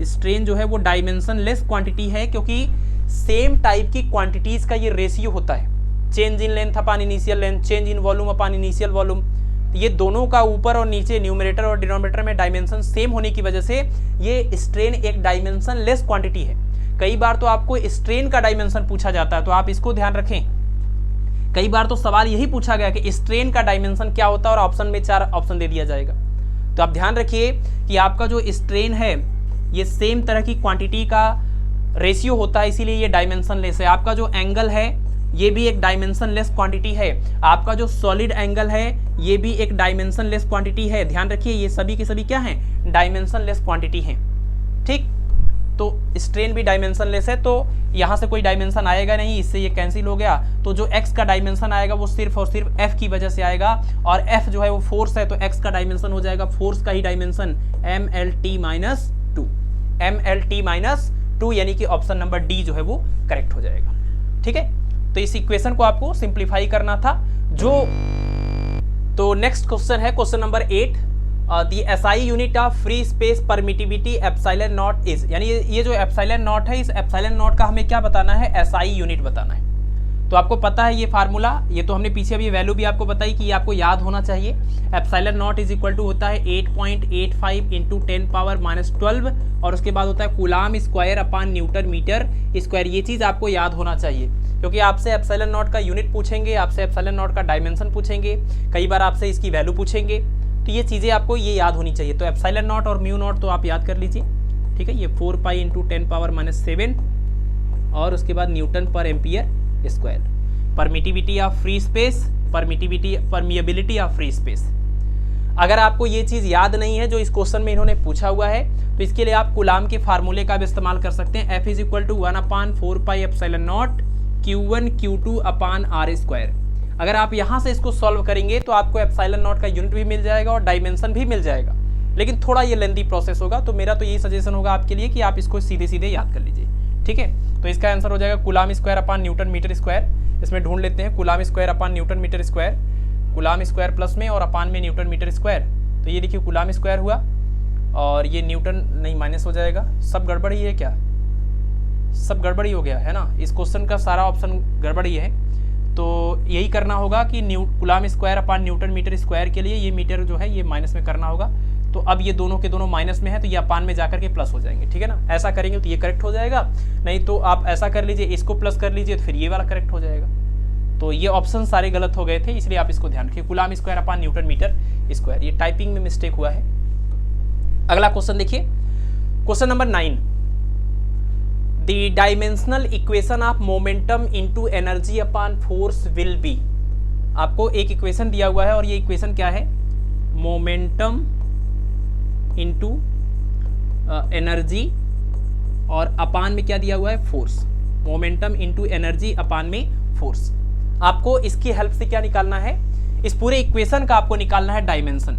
स्ट्रेन जो है वो डायमेंशन लेस क्वांटिटी है, क्योंकि सेम टाइप की क्वांटिटीज का ये रेशियो होता है, change in length upon initial length, change in volume upon initial volume, ये दोनों का ऊपर और नीचे न्यूमरेटर और डिनोमिनेटर में डायमेंशन सेम होने की वजह से ये स्ट्रेन एक डायमेंशन लेस क्वांटिटी है। कई बार तो आपको स्ट्रेन का डायमेंशन पूछा जाता है, तो आप इसको ध्यान रखें। कई बार तो सवाल यही पूछा गया कि स्ट्रेन का डायमेंशन क्या होता है, और ऑप्शन में 4 ऑप्शन दे दिया जाएगा। तो आप ध्यान रखिए कि आपका जो स्ट्रेन है ये सेम तरह की क्वांटिटी का रेशियो होता है, इसीलिए ये डायमेंशन लेस है। आपका जो एंगल है ये भी एक डायमेंशन लेस क्वांटिटी है। आपका जो सॉलिड एंगल है ये भी एक डायमेंशन लेस क्वांटिटी है। ध्यान रखिए ये सभी के सभी क्या हैं, डायमेंशन लेस क्वांटिटी हैं। ठीक, तो स्ट्रेन भी डायमेंशन लेस है, तो यहाँ से कोई डायमेंशन आएगा नहीं, इससे ये कैंसिल हो गया। तो जो x का डायमेंशन आएगा वो सिर्फ और सिर्फ f की वजह से आएगा, और f जो है वो फोर्स है, तो x का डायमेंशन हो जाएगा फोर्स का ही डायमेंशन mlt-2, mlt-2, यानी कि ऑप्शन नंबर डी जो है वो करेक्ट हो जाएगा। ठीक है, तो इस इक्वेशन को आपको सिंप्लीफाई करना था। तो नेक्स्ट क्वेश्चन है question number 8, the SI unit of free space permittivity epsilon naught is, यानी ये जो एप्सिलॉन नॉट है, इस एप्सिलॉन नॉट का हमें क्या बताना है, एसआई यूनिट बताना है। तो आपको पता है ये फार्मूला, ये तो हमने पीछे अभी वैल्यू भी आपको बताई कि ये आपको याद होना चाहिए। Epsilon naught is equal to होता है 8.85 इंटू 10⁻⁻12, और उसके बाद होता है coulomb square upon newton metre square. ये चीज़ आपको याद होना चाहिए, क्योंकि आपसे एप्सिलॉन नॉट का यूनिट पूछेंगे, आपसे एप्सिलॉन नॉट का डायमेंशन पूछेंगे, कई बार आपसे इसकी वैल्यू पूछेंगे, तो ये चीज़ें आपको ये याद होनी चाहिए। तो एप्सिलॉन नॉट और म्यू नॉट तो आप याद कर लीजिए। ठीक है, ये 4 पाई इंटू 10⁻⁻7, और उसके बाद न्यूटन पर ampere square. Permittivity of free space, permeability of free space. अगर आपको ये चीज़ याद नहीं है जो इस क्वेश्चन में इन्होंने पूछा हुआ है, तो इसके लिए आप कूलाम के फार्मूले का भी इस्तेमाल कर सकते हैं। F is equal to 1/4 pi epsilon naught Q1 Q2 upon R square. अगर आप यहाँ से इसको सॉल्व करेंगे तो आपको एप्सिलॉन नॉट का यूनिट भी मिल जाएगा और डायमेंशन भी मिल जाएगा, लेकिन थोड़ा ये लेंदी प्रोसेस होगा। तो मेरा तो यही सजेशन होगा आपके लिए कि आप इसको सीधे सीधे याद कर लीजिए। ठीक है, तो इसका आंसर हो जाएगा coulomb square upon newton metre square. इसमें ढूंढ लेते हैं coulomb square upon newton metre square, coulomb square plus में और अपान में न्यूटन मीटर स्क्वायर। तो ये देखिए कूलाम स्क्वायर हुआ, और ये न्यूटन नहीं माइनस हो जाएगा। सब गड़बड़ ही है क्या, सब गड़बड़ ही हो गया है ना, इस क्वेश्चन का सारा ऑप्शन गड़बड़ ही है। तो यही करना होगा कि coulomb square upon newton metre square के लिए ये मीटर जो है ये माइनस में करना होगा। तो अब ये दोनों के दोनों माइनस में है, तो ये अपान में जाकर के प्लस हो जाएंगे। ठीक है ना, ऐसा करेंगे तो ये करेक्ट हो जाएगा, नहीं तो आप ऐसा कर लीजिए, इसको प्लस कर लीजिए, तो फिर ये वाला करेक्ट हो जाएगा। तो ये ऑप्शन सारे गलत हो गए थे, इसलिए आप इसको ध्यान रखिए, coulomb square upon newton metre square. ये टाइपिंग में मिस्टेक हुआ है। अगला क्वेश्चन देखिए, question number 9, the dimensional equation of momentum into energy upon force will be. आपको एक इक्वेशन दिया हुआ है, और ये इक्वेशन क्या है, मोमेंटम इनटू एनर्जी, और अपान में क्या दिया हुआ है, फोर्स। मोमेंटम इनटू एनर्जी अपान में फोर्स। आपको इसकी हेल्प से क्या निकालना है, इस पूरे इक्वेशन का आपको निकालना है डायमेंशन।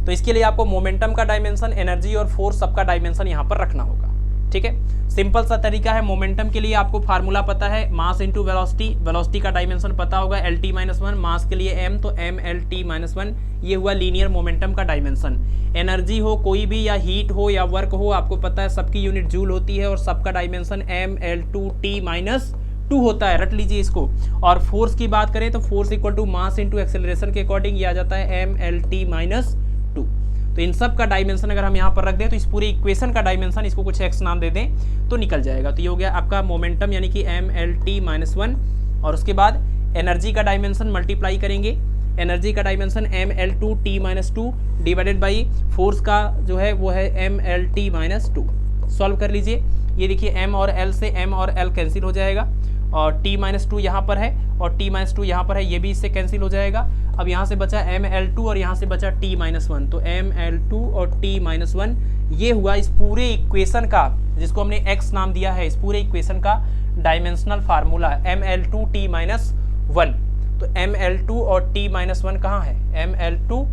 तो इसके लिए आपको मोमेंटम का डायमेंशन, एनर्जी और फोर्स सबका डायमेंशन यहाँ पर रखना होगा। ठीक है, सिंपल सा तरीका है। मोमेंटम के लिए आपको फार्मूला पता है, मास इंटू वेलोसिटी, वेलोसिटी का डायमेंशन पता होगा LT-1, मास के लिए m, तो mLT-1, ये हुआ लीनियर मोमेंटम का डायमेंशन। एनर्जी हो कोई भी, या हीट हो या वर्क हो, आपको पता है सबकी यूनिट जूल होती है, और सबका डायमेंशन mL2T-2 होता है, रट लीजिए इसको। और फोर्स की बात करें तो force equal to mass into acceleration के अकॉर्डिंग ये आ जाता है mLT-2। तो इन सब का डायमेंशन अगर हम यहाँ पर रख दें तो इस पूरे इक्वेशन का डायमेंशन, इसको कुछ x नाम दे दें तो निकल जाएगा। तो ये हो गया आपका मोमेंटम यानी कि mLT-1, और उसके बाद एनर्जी का डायमेंशन मल्टीप्लाई करेंगे, एनर्जी का dimension mL2T-2 divided by force का जो है वो है mLT-2। सॉल्व कर लीजिए, ये देखिए m और l से m और l कैंसिल हो जाएगा, और T-2 यहाँ पर है और T-2 यहाँ पर है, ये भी इससे कैंसिल हो जाएगा। अब यहाँ से बचा mL2 और यहाँ से बचा T-1, तो mL2 और T-1 ये हुआ इस पूरे इक्वेशन का, जिसको हमने x नाम दिया है, इस पूरे इक्वेशन का डायमेंशनल फार्मूला mL2 T-1। तो mL2 और T-1 कहाँ है, mL2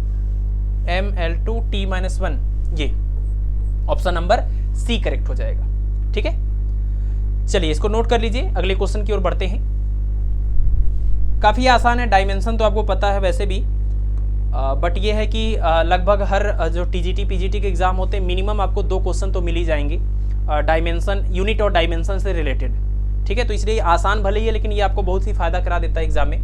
T-1, ये ऑप्शन नंबर सी करेक्ट हो जाएगा। ठीक है, चलिए इसको नोट कर लीजिए, अगले क्वेश्चन की ओर बढ़ते हैं। काफ़ी आसान है, डायमेंशन तो आपको पता है वैसे भी, बट ये है कि लगभग हर जो टीजीटी पीजीटी के एग्जाम होते हैं मिनिमम आपको 2 क्वेश्चन तो मिल ही जाएंगे डायमेंशन, यूनिट और डायमेंशन से रिलेटेड। ठीक है, तो इसलिए आसान भले ही है, लेकिन ये आपको बहुत ही फायदा करा देता है एग्जाम में।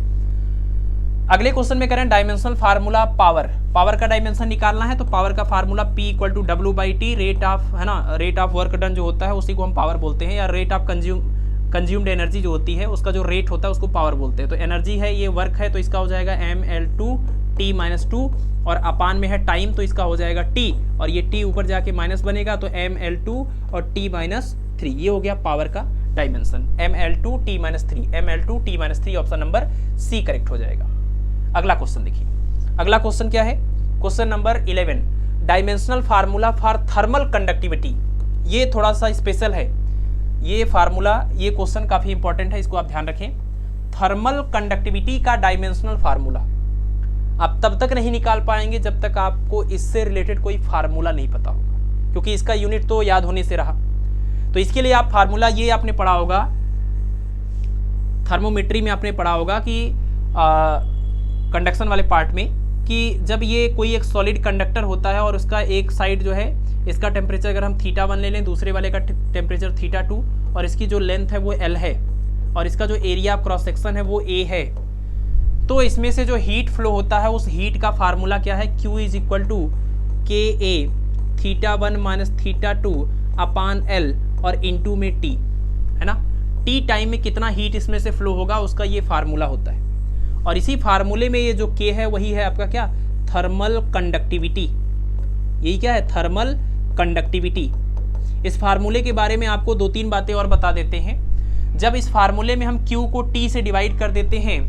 अगले क्वेश्चन में करें डायमेंशनल फार्मूला पावर। पावर का डायमेंशन निकालना है तो पावर का formula P equal to W/T, rate of, है ना, रेट ऑफ वर्क डन जो होता है उसी को हम पावर बोलते हैं, या रेट ऑफ कंज्यूम्ड एनर्जी जो होती है उसका जो रेट होता है उसको पावर बोलते हैं। तो एनर्जी है, ये वर्क है, तो इसका हो जाएगा mL2T-2, और अपान में है टाइम तो इसका हो जाएगा T, और ये T ऊपर जाके माइनस बनेगा तो mL2 और T-3, ये हो गया पावर का dimension, mL2T-3, mL2T-3, option number C correct हो जाएगा। अगला क्वेश्चन देखिए, अगला क्वेश्चन क्या है, question number 11, dimensional formula for thermal conductivity. ये थोड़ा सा स्पेशल है ये फार्मूला, ये क्वेश्चन काफी इंपॉर्टेंट है, इसको आप ध्यान रखें। थर्मल कंडक्टिविटी का डायमेंशनल फार्मूला आप तब तक नहीं निकाल पाएंगे जब तक आपको इससे रिलेटेड कोई फार्मूला नहीं पता होगा, क्योंकि इसका यूनिट तो याद होने से रहा। तो इसके लिए आप फार्मूला, ये आपने पढ़ा होगा थर्मोमेट्री में, आपने पढ़ा होगा कि कंडक्शन वाले पार्ट में, कि जब ये कोई एक सॉलिड कंडक्टर होता है और उसका एक साइड जो है, इसका टेम्परेचर अगर हम θ1 ले लें, दूसरे वाले का टेम्परेचर θ2, और इसकी जो लेंथ है वो L है, और इसका जो एरिया ऑफ क्रॉस सेक्शन है वो A है, तो इसमें से जो हीट फ्लो होता है उस हीट का फार्मूला क्या है, Q is equal to KA θ1 minus θ2 upon L और इंटू में T, है ना। T टाइम में कितना हीट इसमें से फ्लो होगा उसका ये फार्मूला होता है, और इसी फार्मूले में ये जो K है वही है आपका क्या, थर्मल कंडक्टिविटी। यही क्या है, थर्मल कंडक्टिविटी। इस फार्मूले के बारे में आपको 2-3 बातें और बता देते हैं। जब इस फार्मूले में हम Q को T से डिवाइड कर देते हैं,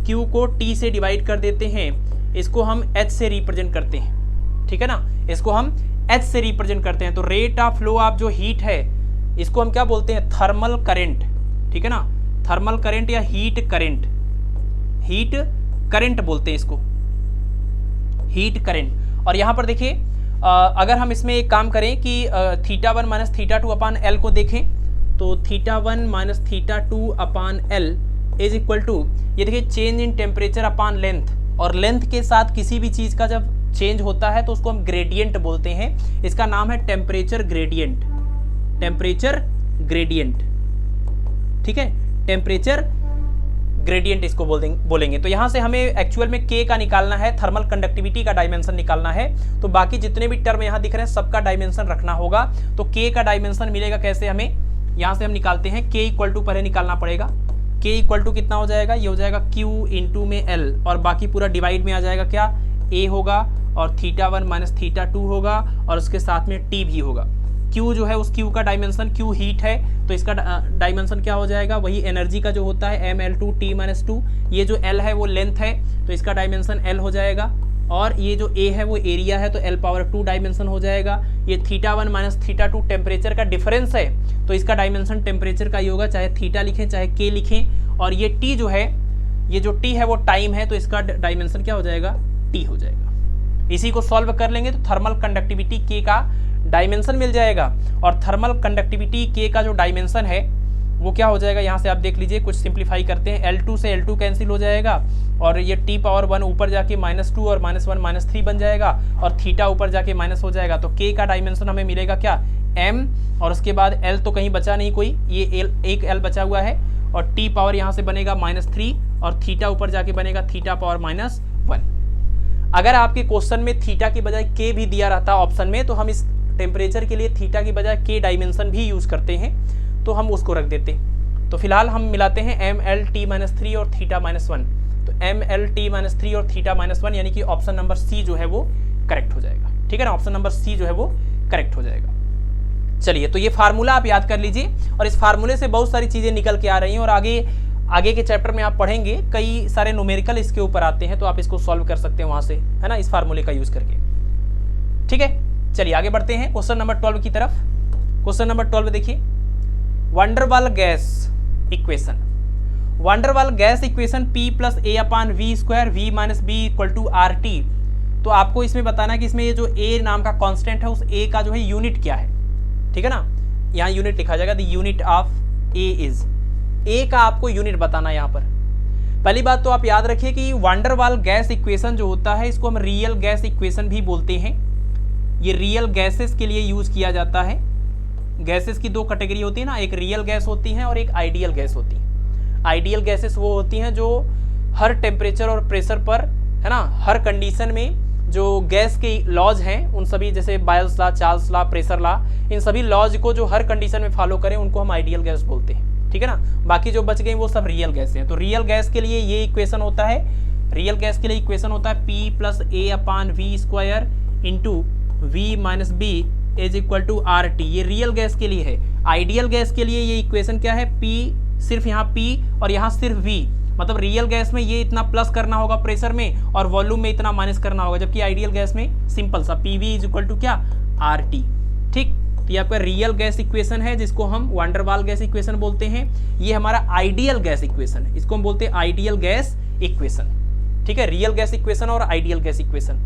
Q को T से डिवाइड कर देते हैं, इसको हम H से रिप्रेजेंट करते हैं, ठीक है ना, इसको हम H से रिप्रेजेंट करते हैं। तो रेट ऑफ फ्लो ऑफ जो हीट है इसको हम क्या बोलते हैं, थर्मल करेंट, ठीक है ना, थर्मल करेंट या हीट करेंट, हीट करंट बोलते हैं इसको, हीट करंट। और यहाँ पर देखिए अगर हम इसमें एक काम करें कि θ1 माइनस θ2 अपान L को देखें, तो θ1 minus θ2 upon L is equal to, ये देखिए change in temperature upon length, और लेंथ के साथ किसी भी चीज़ का जब चेंज होता है तो उसको हम ग्रेडियंट बोलते हैं। इसका नाम है टेम्परेचर ग्रेडियंट, टेम्परेचर ग्रेडियंट, ठीक है, टेम्परेचर ग्रेडियंट इसको बोलेंगे। तो यहाँ से हमें एक्चुअल में K का निकालना है, थर्मल कंडक्टिविटी का डायमेंशन निकालना है, तो बाकी जितने भी टर्म यहाँ दिख रहे हैं सबका डायमेंशन रखना होगा। तो K का डायमेंशन मिलेगा कैसे हमें, यहाँ से हम निकालते हैं, K इक्वल टू पहले निकालना पड़ेगा, K इक्वल टू कितना हो जाएगा, ये हो जाएगा Q इंटू में L, और बाकी पूरा डिवाइड में आ जाएगा क्या, A होगा, और θ1 माइनस θ2 होगा, और उसके साथ में T भी होगा। Q जो है उस Q का डायमेंशन, Q हीट है तो इसका डायमेंशन क्या हो जाएगा, वही एनर्जी का जो होता है mL2T-2, ये जो L है वो लेंथ है तो इसका डायमेंशन L हो जाएगा, और ये जो A है वो एरिया है तो L⁻² डायमेंशन हो जाएगा। ये θ1 माइनस θ2 टेम्परेचर का डिफरेंस है तो इसका डायमेंशन टेम्परेचर का ही होगा, चाहे थीटा लिखें चाहे K लिखें, और ये T जो है, ये जो T है वो टाइम है तो इसका डायमेंशन क्या हो जाएगा, T हो जाएगा। इसी को सॉल्व कर लेंगे तो थर्मल कंडक्टिविटी K का डायमेंशन मिल जाएगा, और थर्मल कंडक्टिविटी K का जो डायमेंशन है वो क्या हो जाएगा, यहाँ से आप देख लीजिए, कुछ सिंप्लीफाई करते हैं, L2 से L2 कैंसिल हो जाएगा, और ये T⁻1 ऊपर जाके -2 और -1 -3 बन जाएगा, और थीटा ऊपर जाके माइनस हो जाएगा। तो K का डायमेंशन हमें मिलेगा क्या, M, और उसके बाद L तो कहीं बचा नहीं कोई, ये एक L बचा हुआ है, और T पावर यहाँ से बनेगा -3, और थीटा ऊपर जाके बनेगा θ⁻1। अगर आपके क्वेश्चन में थीटा की बजाय K भी दिया रहता ऑप्शन में, तो हम इस टेम्परेचर के लिए थीटा की बजाय K डायमेंशन भी यूज करते हैं, तो हम उसको रख देते हैं। तो फिलहाल हम मिलाते हैं mL_T-3 और θ-1, तो mL_T-3 और θ-1 यानी कि ऑप्शन नंबर सी जो है वो करेक्ट हो जाएगा, ठीक है ना, ऑप्शन नंबर सी जो है वो करेक्ट हो जाएगा। चलिए, तो ये फार्मूला आप याद कर लीजिए, और इस फार्मूले से बहुत सारी चीजें निकल के आ रही हैं, और आगे के चैप्टर में आप पढ़ेंगे कई सारे न्यूमेरिकल इसके ऊपर आते हैं, तो आप इसको सॉल्व कर सकते हैं वहां से, है ना, इस फार्मूले का यूज करके, ठीक है। चलिए आगे बढ़ते हैं क्वेश्चन नंबर 12 की तरफ। क्वेश्चन नंबर 12 देखिए, van der Waals gas equation, van der Waals gas equation P + A/V², V - B = RT। तो आपको इसमें बताना है कि इसमें ये जो A नाम का कांस्टेंट है उस A का जो है यूनिट क्या है, ठीक है ना, यहाँ यूनिट लिखा जाएगा, the unit of A is, A का आपको यूनिट बताना है यहाँ पर। पहली बात तो आप याद रखिए कि वंडरवाल गैस इक्वेशन जो होता है इसको हम रियल गैस इक्वेशन भी बोलते हैं। ये रियल गैसेस के लिए यूज किया जाता है। गैसेस की दो कैटेगरी होती है ना, एक रियल गैस होती है और एक आइडियल गैस होती है। आइडियल गैसेस वो होती हैं जो हर टेम्परेचर और प्रेशर पर, है ना, हर कंडीशन में जो गैस के लॉज हैं उन सभी, जैसे Boyle's law, Charles law, pressure law, इन सभी लॉज को जो हर कंडीशन में फॉलो करें उनको हम आइडियल गैस बोलते हैं। ठीक है ना, बाकी जो बच गए वो सब रियल गैस हैं। तो रियल गैस के लिए ये इक्वेशन होता है, रियल गैस के लिए इक्वेशन होता है P + A/V² into V - B is equal to RT। ये रियल गैस के लिए है। आइडियल गैस के लिए ये इक्वेशन क्या है, P, सिर्फ यहाँ P और यहाँ सिर्फ V, मतलब रियल गैस में ये इतना प्लस करना होगा प्रेशर में और वॉल्यूम में इतना माइनस करना होगा, जबकि आइडियल गैस में सिंपल सा PV इज इक्वल टू क्या, RT। ठीक, तो ये आपका रियल गैस इक्वेशन है जिसको हम वैन डर वाल गैस इक्वेशन बोलते हैं। ये हमारा आइडियल गैस इक्वेशन है, इसको हम बोलते हैं आइडियल गैस इक्वेशन। ठीक है, रियल गैस इक्वेशन और आइडियल गैस इक्वेशन।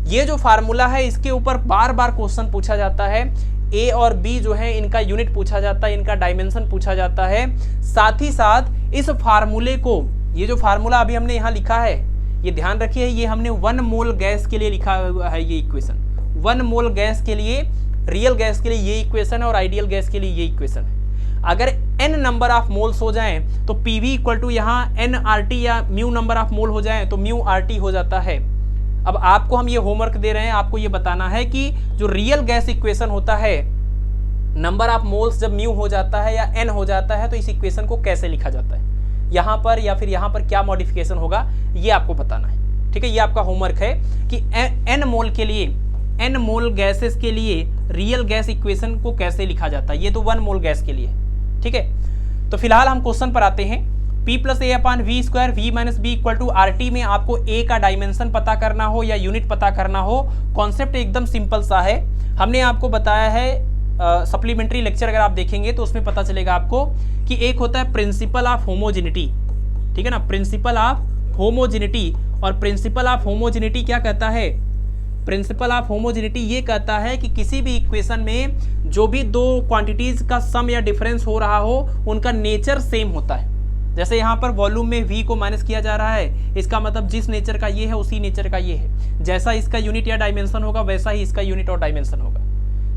ये जो फार्मूला है इसके ऊपर बार बार क्वेश्चन पूछा जाता है। A और B जो है इनका यूनिट पूछा जाता है, इनका डायमेंशन पूछा जाता है। साथ ही साथ इस फार्मूले को, ये जो फार्मूला अभी हमने यहाँ लिखा है, ये ध्यान रखिए, ये हमने 1 मोल गैस के लिए लिखा हुआ है। ये इक्वेशन 1 मोल गैस के लिए, रियल गैस के लिए ये इक्वेशन है और आइडियल गैस के लिए ये इक्वेशन है। अगर n नंबर ऑफ मोल्स हो जाएं तो PV इक्वल टू यहाँ nRT या म्यू नंबर ऑफ मोल हो जाएं तो म्यू RT हो जाता है। अब आपको हम ये होमवर्क दे रहे हैं, आपको ये बताना है कि जो रियल गैस इक्वेशन होता है, नंबर ऑफ मोल्स जब म्यू हो जाता है या n हो जाता है तो इस इक्वेशन को कैसे लिखा जाता है, यहाँ पर या फिर यहाँ पर क्या मॉडिफिकेशन होगा, ये आपको बताना है। ठीक है, ये आपका होमवर्क है कि n मोल के लिए, n मोल गैसेस के लिए रियल गैस इक्वेशन को कैसे लिखा जाता है। ये तो 1 मोल गैस के लिए। ठीक है, तो फिलहाल हम क्वेश्चन पर आते हैं। P + A/V² V - B equal to RT में आपको A का डायमेंशन पता करना हो या यूनिट पता करना हो, कॉन्सेप्ट एकदम सिंपल सा है। हमने आपको बताया है, सप्लीमेंट्री लेक्चर अगर आप देखेंगे तो उसमें पता चलेगा आपको कि एक होता है प्रिंसिपल ऑफ होमोजेनिटी। ठीक है ना, प्रिंसिपल ऑफ होमोजेनिटी। और प्रिंसिपल ऑफ होमोजेनिटी क्या कहता है, प्रिंसिपल ऑफ होमोजेनिटी ये कहता है कि किसी भी इक्वेशन में जो भी दो क्वांटिटीज का सम या डिफरेंस हो रहा हो उनका नेचर सेम होता है। जैसे यहाँ पर वॉल्यूम में V को माइनस किया जा रहा है, इसका मतलब जिस नेचर का ये है उसी नेचर का ये है। जैसा इसका यूनिट या डायमेंशन होगा वैसा ही इसका यूनिट और डायमेंशन होगा।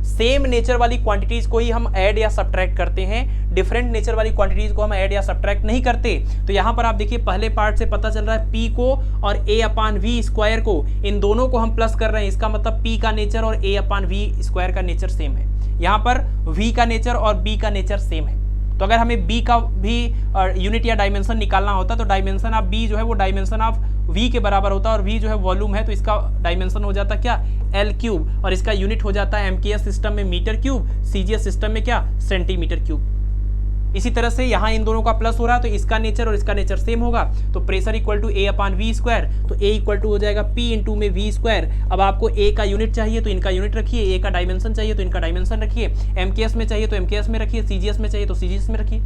सेम नेचर वाली क्वांटिटीज को ही हम ऐड या सब्ट्रैक्ट करते हैं, डिफरेंट नेचर वाली क्वांटिटीज को हम ऐड या सब्ट्रैक्ट नहीं करते। तो यहाँ पर आप देखिए पहले पार्ट से पता चल रहा है P को और A/V² को, इन दोनों को हम प्लस कर रहे हैं, इसका मतलब P का नेचर और A/V² का नेचर सेम है। यहाँ पर V का नेचर और B का नेचर सेम है। तो अगर हमें B का भी यूनिट या डायमेंशन निकालना होता तो डायमेंशन ऑफ B जो है वो डायमेंशन ऑफ V के बराबर होता है, और V जो है वॉल्यूम है तो इसका डायमेंशन हो जाता क्या, L³ और इसका यूनिट हो जाता है MKS सिस्टम में मीटर क्यूब, CGS सिस्टम में क्या, सेंटीमीटर क्यूब। इसी तरह से यहाँ इन दोनों का प्लस हो रहा है तो इसका नेचर और इसका नेचर सेम होगा। तो प्रेशर इक्वल टू A/V², तो A इक्वल टू हो जाएगा P इंटू में V²। अब आपको A का यूनिट चाहिए तो इनका यूनिट रखिए, A का डायमेंशन चाहिए तो इनका डायमेंशन रखिए, MKS में चाहिए तो MKS में रखिए, CGS में चाहिए तो CGS में रखिए।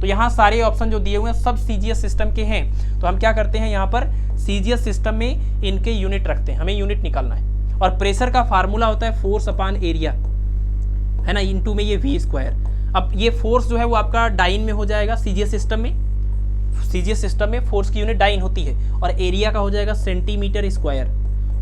तो यहाँ सारे ऑप्शन जो दिए हुए हैं सब CGS सिस्टम के हैं। तो हम क्या करते हैं, यहाँ पर CGS सिस्टम में इनके यूनिट रखते हैं, हमें यूनिट निकालना है। और प्रेशर का फार्मूला होता है फोर्स अपॉन एरिया, है ना, इंटू में ये V²। अब ये फोर्स जो है वो आपका डाइन में हो जाएगा CGS सिस्टम में। CGS सिस्टम में फोर्स की यूनिट डाइन होती है और एरिया का हो जाएगा सेंटीमीटर²।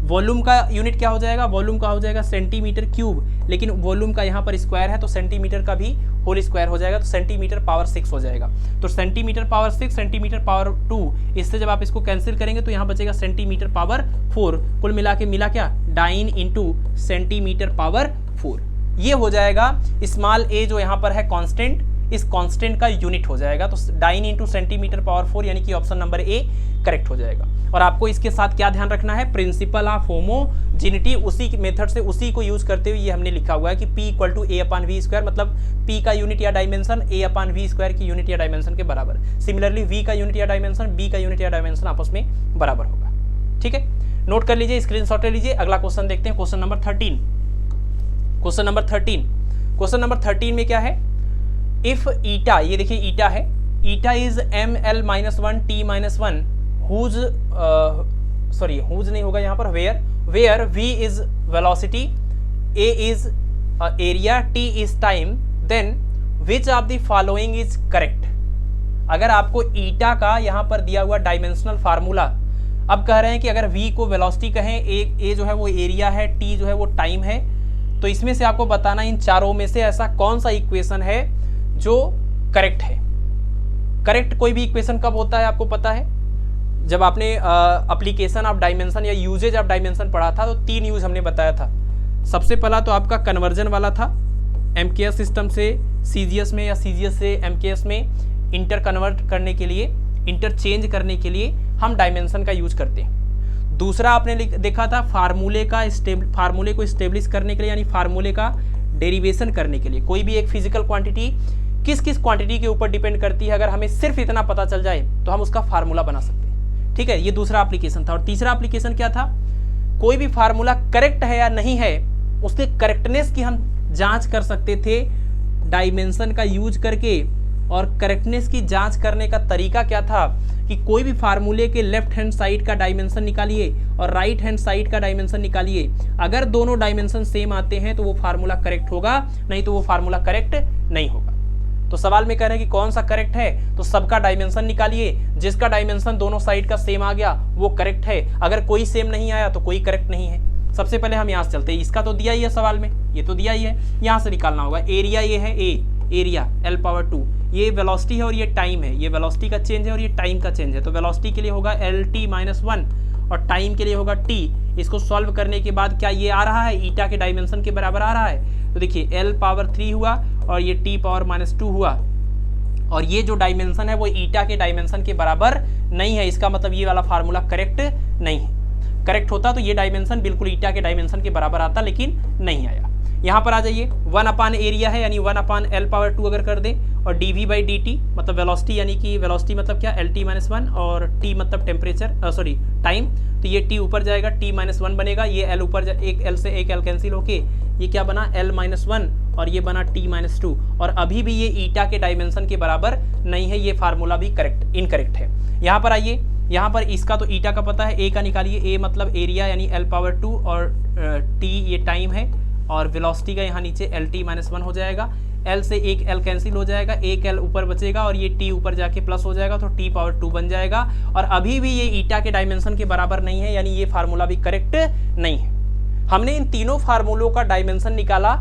वॉल्यूम का यूनिट क्या हो जाएगा, वॉल्यूम का हो जाएगा सेंटीमीटर क्यूब, लेकिन वॉल्यूम का यहाँ पर स्क्वायर है तो सेंटीमीटर का भी होल स्क्वायर हो जाएगा, तो सेंटीमीटर⁻6 हो जाएगा। तो सेंटीमीटर⁻6 सेंटीमीटर⁻2, इससे जब आप इसको कैंसिल करेंगे तो यहाँ बचेगा सेंटीमीटर⁻4। कुल मिला के मिला क्या, डाइन इंटू सेंटीमीटर⁻4। ये हो जाएगा स्मॉल a जो यहाँ पर है कांस्टेंट, इस कांस्टेंट का यूनिट हो जाएगा। तो डाइन इंटू सेंटीमीटर⁻4 यानी कि ऑप्शन नंबर A करेक्ट हो जाएगा। और आपको इसके साथ क्या ध्यान रखना है, प्रिंसिपल ऑफ होमोजेनिटी, उसी मेथड से उसी को यूज करते हुए ये हमने लिखा हुआ है कि P इक्वल टू A/V², मतलब P का यूनिट या डायमेंशन A/V² की यूनिट या डायमेंशन के बराबर। सिमिलरली V का यूनिट या डायमेंशन B का यूनिट या डायमेंशन आपस में बराबर होगा। ठीक है, नोट कर लीजिए, स्क्रीनशॉट ले लीजिए। अगला क्वेश्चन देखते हैं, क्वेश्चन नंबर 13। क्वेश्चन नंबर 13 में क्या है, इफ ईटा, ये देखिए ईटा है, eta is ml-1 t-1 whose नहीं होगा यहाँ पर, where v is velocity, a is area, t is time, then which of the following is correct. अगर आपको ईटा का यहाँ पर दिया हुआ डायमेंशनल फार्मूला, अब कह रहे हैं कि अगर v को वेलोसिटी कहें, a जो है वो एरिया है, t जो है वो टाइम है, तो इसमें से आपको बताना इन चारों में से ऐसा कौन सा इक्वेशन है जो करेक्ट है। करेक्ट कोई भी इक्वेशन कब होता है आपको पता है, जब आपने एप्लीकेशन ऑफ डायमेंशन या यूजेज ऑफ डायमेंशन पढ़ा था तो 3 यूज हमने बताया था। सबसे पहला तो आपका कन्वर्जन वाला था, एमकेएस सिस्टम से सीजीएस में या सीजीएस से एमकेएस में इंटर कन्वर्ट करने के लिए, इंटरचेंज करने के लिए हम डायमेंशन का यूज करते हैं। दूसरा आपने देखा था फार्मूले को इस्टेब्लिश करने के लिए, यानी फार्मूले का डेरिवेशन करने के लिए। कोई भी एक फिजिकल क्वांटिटी किस किस क्वांटिटी के ऊपर डिपेंड करती है, अगर हमें सिर्फ इतना पता चल जाए तो हम उसका फार्मूला बना सकते हैं। ठीक है, ये दूसरा एप्लीकेशन था। और तीसरा एप्लीकेशन क्या था, कोई भी फार्मूला करेक्ट है या नहीं है उसके करेक्टनेस की हम जांच कर सकते थे डायमेंशन का यूज करके। और करेक्टनेस की जांच करने का तरीका क्या था कि कोई भी फार्मूले के लेफ्ट हैंड साइड का डायमेंशन निकालिए और राइट हैंड साइड का डायमेंशन निकालिए। अगर दोनों डायमेंशन सेम आते हैं तो वो फार्मूला करेक्ट होगा, नहीं तो वो फार्मूला करेक्ट नहीं होगा। तो सवाल में कह रहे हैं कि कौन सा करेक्ट है, तो सबका डायमेंशन निकालिए, जिसका डायमेंशन दोनों साइड का सेम आ गया वो करेक्ट है, अगर कोई सेम नहीं आया तो कोई करेक्ट नहीं है। सबसे पहले हम यहाँ से चलते हैं, इसका तो दिया ही है सवाल में, ये तो दिया ही है, यहाँ से निकालना होगा। एरिया ये है ए, एरिया L⁻², ये वेलोसिटी है और ये टाइम है, ये वेलोसिटी का चेंज है और ये टाइम का चेंज है। तो वेलोसिटी के लिए होगा LT-1 और टाइम के लिए होगा t। इसको सॉल्व करने के बाद क्या ये आ रहा है, ईटा के डायमेंशन के बराबर आ रहा है। तो देखिए L⁻³ हुआ और ये T⁻⁻² हुआ, और ये जो डायमेंशन है वो ईटा के डायमेंशन के बराबर नहीं है। इसका मतलब ये वाला फार्मूला करेक्ट नहीं है। करेक्ट होता तो ये डायमेंशन बिल्कुल ईटा के डायमेंशन के बराबर आता, लेकिन नहीं आया। यहाँ पर आ जाइए, 1 एरिया है यानी 1/L⁻² अगर कर दें, और dV/dt मतलब वेलोसिटी, यानी कि वेलोसिटी मतलब क्या LT-1 और t मतलब टेम्परेचर, सॉरी टाइम, तो ये t ऊपर जाएगा, t-1 बनेगा, ये l ऊपर एक l से एक l कैंसिल होके ये क्या बना L-1 और ये बना t-2। और अभी भी ये ईटा के डायमेंशन के बराबर नहीं है, ये फार्मूला भी इनकरेक्ट है। यहाँ पर आइए, यहाँ पर इसका तो ईटा का पता है, a का निकालिए, a मतलब एरिया यानी L⁻² और t ये टाइम है, और वेलोसिटी का यहाँ नीचे LT-1 हो जाएगा, L से एक L कैंसिल हो जाएगा, एक L ऊपर बचेगा और ये T ऊपर जाके प्लस हो जाएगा, तो T⁻² बन जाएगा। और अभी भी ये ईटा के डायमेंशन के बराबर नहीं है, यानी ये फार्मूला भी करेक्ट नहीं है। हमने इन तीनों फार्मूलों का डायमेंशन निकाला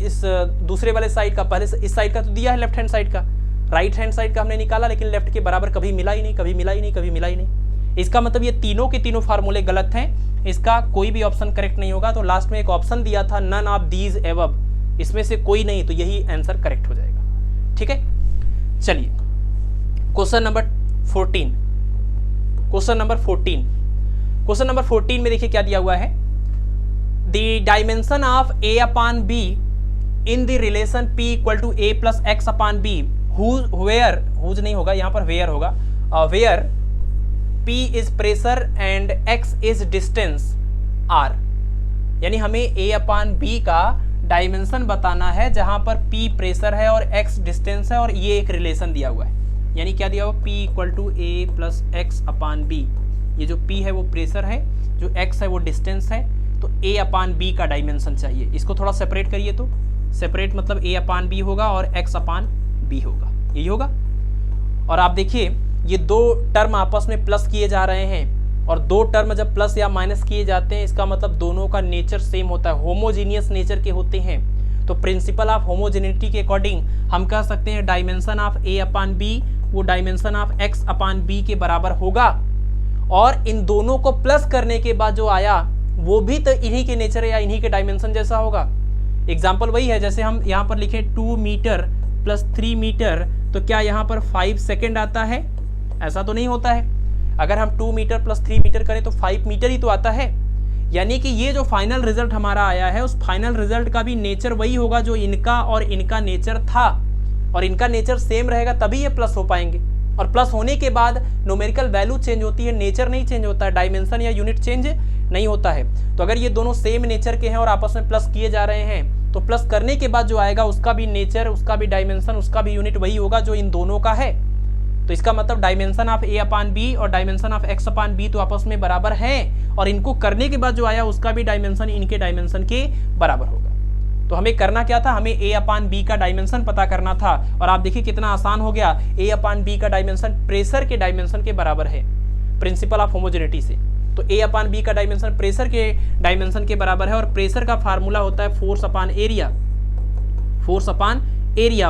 इस दूसरे वाले साइड का, पहले इस साइड का तो दिया है लेफ्ट हैंड साइड का, राइट हैंड साइड का हमने निकाला, लेकिन लेफ्ट के बराबर कभी मिला ही नहीं, कभी मिला ही नहीं, कभी मिला ही नहीं। इसका मतलब ये तीनों के तीनों फार्मूले गलत हैं, इसका कोई भी ऑप्शन करेक्ट नहीं होगा। तो लास्ट में एक ऑप्शन दिया था नन ऑफ दीज एबव, इसमें से कोई नहीं, तो यही आंसर करेक्ट हो जाएगा। ठीक है, चलिए क्वेश्चन नंबर 14। क्वेश्चन नंबर 14 में देखिए क्या दिया हुआ है, the dimension of A/B in the relation P = A + X/B हुज नहीं होगा, यहाँ पर वेयर होगा, where P is pressure and X is distance R। यानी हमें A/B का डायमेंशन बताना है जहां पर P प्रेशर है और X डिस्टेंस है, और ये एक रिलेशन दिया हुआ है। यानी क्या दिया हुआ, P = A + X/B। ये जो P है वो प्रेशर है, जो X है वो डिस्टेंस है, तो A/B का डायमेंशन चाहिए। इसको थोड़ा सेपरेट करिए, तो सेपरेट मतलब A/B होगा और X/B होगा, यही होगा। और आप देखिए ये दो टर्म आपस में प्लस किए जा रहे हैं, और दो टर्म जब प्लस या माइनस किए जाते हैं इसका मतलब दोनों का नेचर सेम होता है, होमोजीनियस नेचर के होते हैं। तो प्रिंसिपल ऑफ होमोजेनिटी के अकॉर्डिंग हम कह सकते हैं डायमेंशन ऑफ A/B वो डायमेंशन ऑफ X/B के बराबर होगा, और इन दोनों को प्लस करने के बाद जो आया वो भी तो इन्हीं के नेचर या इन्हीं के डायमेंशन जैसा होगा। एग्जाम्पल वही है, जैसे हम यहाँ पर लिखें 2 मीटर + 3 मीटर, तो क्या यहाँ पर 5 सेकेंड आता है? ऐसा तो नहीं होता है। अगर हम 2 मीटर + 3 मीटर करें तो 5 मीटर ही तो आता है। यानी कि ये जो फाइनल रिजल्ट हमारा आया है उस फाइनल रिजल्ट का भी नेचर वही होगा जो इनका और इनका नेचर था, और इनका नेचर सेम रहेगा तभी ये प्लस हो पाएंगे। और प्लस होने के बाद न्यूमेरिकल वैल्यू चेंज होती है, नेचर नहीं चेंज होता है, डायमेंशन या यूनिट चेंज नहीं होता है। तो अगर ये दोनों सेम नेचर के हैं और आपस में प्लस किए जा रहे हैं, तो प्लस करने के बाद जो आएगा उसका भी नेचर, उसका भी डायमेंशन, उसका भी यूनिट वही होगा जो इन दोनों का है। तो इसका मतलब डायमेंशन ऑफ A/B और डायमेंशन ऑफ X/B तो आपस में बराबर हैं, और इनको करने के बाद जो आया उसका भी डायमेंशन इनके डायमेंशन के बराबर होगा। तो हमें करना क्या था, हमें A/B का डायमेंशन पता करना था, और आप देखिए कितना आसान हो गया। A/B का डायमेंशन प्रेशर के डायमेंशन के बराबर है प्रिंसिपल ऑफ होमोजेनिटी से। तो A/B का डायमेंशन प्रेशर के डायमेंशन के बराबर है, और प्रेशर का फार्मूला होता है फोर्स/एरिया।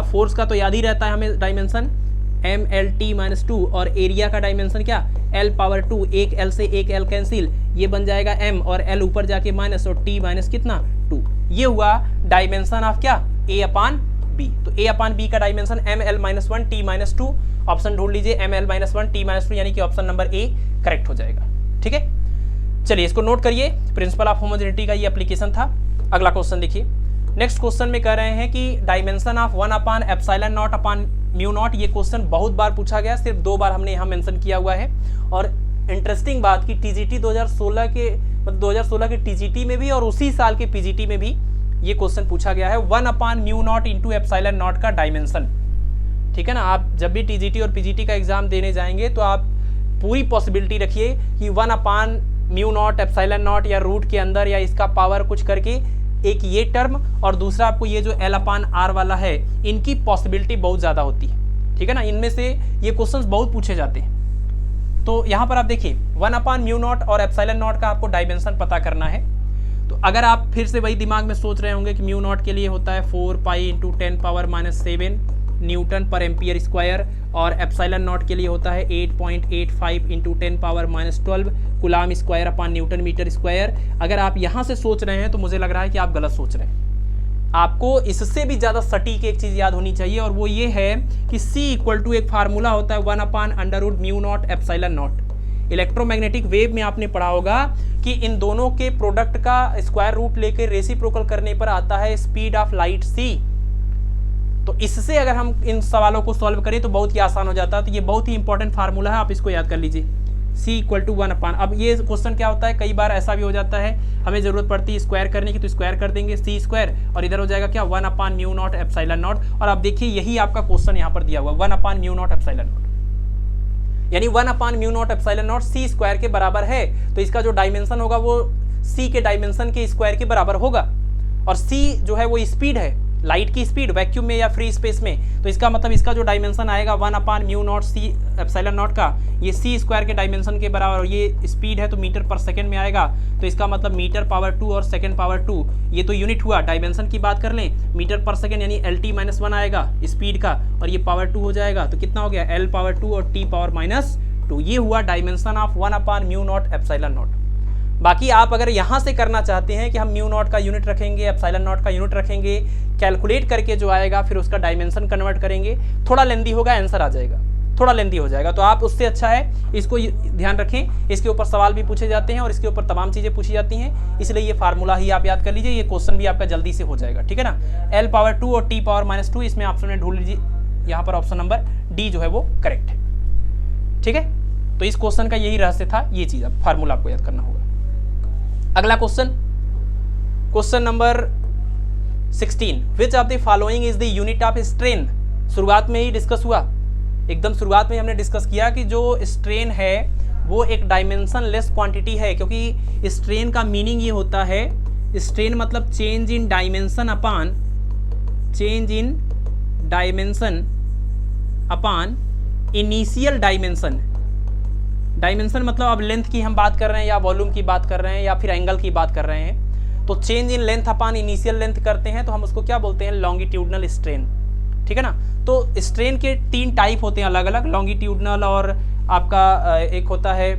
फोर्स का तो याद ही रहता है हमें डायमेंशन mLT-2, और एरिया का डायमेंशन क्या l पावर 2, एक l से एक l कैंसिल, ये बन जाएगा m और l ऊपर जाके माइनस और t माइनस कितना 2। ये हुआ डायमेंशन ऑफ क्या a अपान b। तो a अपान b का डायमेंशन ml-1 t-2। ऑप्शन ढूंढ लीजिए ml-1 t-2, यानी कि ऑप्शन नंबर ए करेक्ट हो जाएगा। ठीक है, चलिए इसको नोट करिए। प्रिंसिपल ऑफ होमोजेनिटी का ये एप्लीकेशन था। अगला क्वेश्चन देखिए। नेक्स्ट क्वेश्चन में कह रहे हैं कि dimension of 1 upon epsilon not upon mu not. ये क्वेश्चन बहुत बार पूछा गया, सिर्फ 2 बार हमने यहाँ मेंशन किया हुआ है। और इंटरेस्टिंग बात कि टीजीटी 2016 के 2016 के टीजीटी में भी और उसी साल के पीजीटी में भी ये क्वेश्चन पूछा गया है, 1 upon mu naught into epsilon naught का डायमेंशन। ठीक है ना, आप जब भी टीजीटी और पीजीटी का एग्जाम देने जाएंगे तो आप पूरी पॉसिबिलिटी रखिए कि 1 upon mu naught epsilon not या रूट के अंदर या इसका पावर कुछ करके, एक ये टर्म और दूसरा आपको ये जो एल अपान आर वाला है, इनकी पॉसिबिलिटी बहुत ज़्यादा होती है। ठीक है ना, इनमें से ये क्वेश्चंस बहुत पूछे जाते हैं। तो यहाँ पर आप देखिए 1 अपान म्यू नॉट और एप्सिलॉन नॉट का आपको डायमेंशन पता करना है। तो अगर आप फिर से वही दिमाग में सोच रहे होंगे कि म्यू नॉट के लिए होता है 4 पाई इंटू 10⁻⁻7 न्यूटन पर एम्पियर स्क्वायर और एप्सिलॉन नॉट के लिए होता है 8.85 into 10⁻12 coulomb square upon newton metre square. अगर आप यहाँ से सोच रहे हैं तो मुझे लग रहा है कि आप गलत सोच रहे हैं। आपको इससे भी ज़्यादा सटीक एक चीज़ याद होनी चाहिए और वो ये है कि C इक्वल टू एक फार्मूला होता है 1 upon under mu naught epsilon not. Electromagnetic wave में आपने पढ़ा होगा कि इन दोनों के प्रोडक्ट का स्क्वायर रूट लेकर रेसिप्रोकल करने पर आता है स्पीड ऑफ लाइट c। तो इससे अगर हम इन सवालों को सॉल्व करें तो बहुत ही आसान हो जाता है। तो ये बहुत ही इंपॉर्टेंट फार्मूला है, आप इसको याद कर लीजिए। C इक्वल टू 1 अपान, अब ये क्वेश्चन क्या होता है, कई बार ऐसा भी हो जाता है हमें जरूरत पड़ती है स्क्वायर करने की, तो स्क्वायर कर देंगे C स्क्वायर और इधर हो जाएगा क्या 1 upon mu naught epsilon not. और आप देखिए यही आपका क्वेश्चन यहाँ पर दिया हुआ 1 upon mu naught epsilon naught, यानी 1 upon mu naught epsilon naught C square के बराबर है। तो इसका जो डायमेंशन होगा वो C के डायमेंशन के स्क्वायर के बराबर होगा। और C जो है वो स्पीड है, लाइट की स्पीड वैक्यूम में या फ्री स्पेस में। तो इसका मतलब इसका जो डायमेंशन आएगा 1 upon mu naught C epsilon naught का, ये C स्क्वायर के डायमेंशन के बराबर। और ये स्पीड है तो मीटर पर सेकंड में आएगा, तो इसका मतलब मीटर पावर 2 और सेकंड पावर 2, ये तो यूनिट हुआ। डायमेंशन की बात कर लें, मीटर पर सेकंड यानी LT-1 आएगा स्पीड का और ये पावर 2 हो जाएगा। तो कितना हो गया L पावर 2 और T पावर -2। ये हुआ dimension of 1 upon mu naught epsilon not. बाकी आप अगर यहाँ से करना चाहते हैं कि हम म्यू नॉट का यूनिट रखेंगे, एप्सिलॉन नॉट का यूनिट रखेंगे, कैलकुलेट करके जो आएगा फिर उसका डायमेंशन कन्वर्ट करेंगे, थोड़ा लेंदी होगा, आंसर आ जाएगा, थोड़ा लेंदी हो जाएगा। तो आप उससे अच्छा है इसको ध्यान रखें। इसके ऊपर सवाल भी पूछे जाते हैं और इसके ऊपर तमाम चीज़ें पूछी जाती हैं, इसलिए ये फार्मूला ही आप याद कर लीजिए। ये क्वेश्चन भी आपका जल्दी से हो जाएगा। ठीक है ना, L पावर 2 और T पावर -2, इसमें ऑप्शन में ढूंढ लीजिए। यहाँ पर ऑप्शन नंबर डी जो है वो करेक्ट है। ठीक है, तो इस क्वेश्चन का यही रहस्य था, ये चीज़ अब फार्मूला आपको याद करना होगा। अगला question, question number 16, which of the following is the unit of strain. शुरुआत में ही डिस्कस हुआ, एकदम शुरुआत में हमने डिस्कस किया कि जो स्ट्रेन है वो एक डायमेंशन लेस क्वांटिटी है, क्योंकि स्ट्रेन का मीनिंग ये होता है, स्ट्रेन मतलब change in dimension upon initial dimension. Dimension मतलब अब लेंथ की हम बात कर रहे हैं या वॉल्यूम की बात कर रहे हैं या फिर एंगल की बात कर रहे हैं। तो change in length upon initial length करते हैं तो हम उसको क्या बोलते हैं, लॉन्गिट्यूडनल स्ट्रेन। ठीक है ना, तो स्ट्रेन के 3 टाइप होते हैं अलग अलग, लॉन्गिट्यूडनल और आपका एक होता है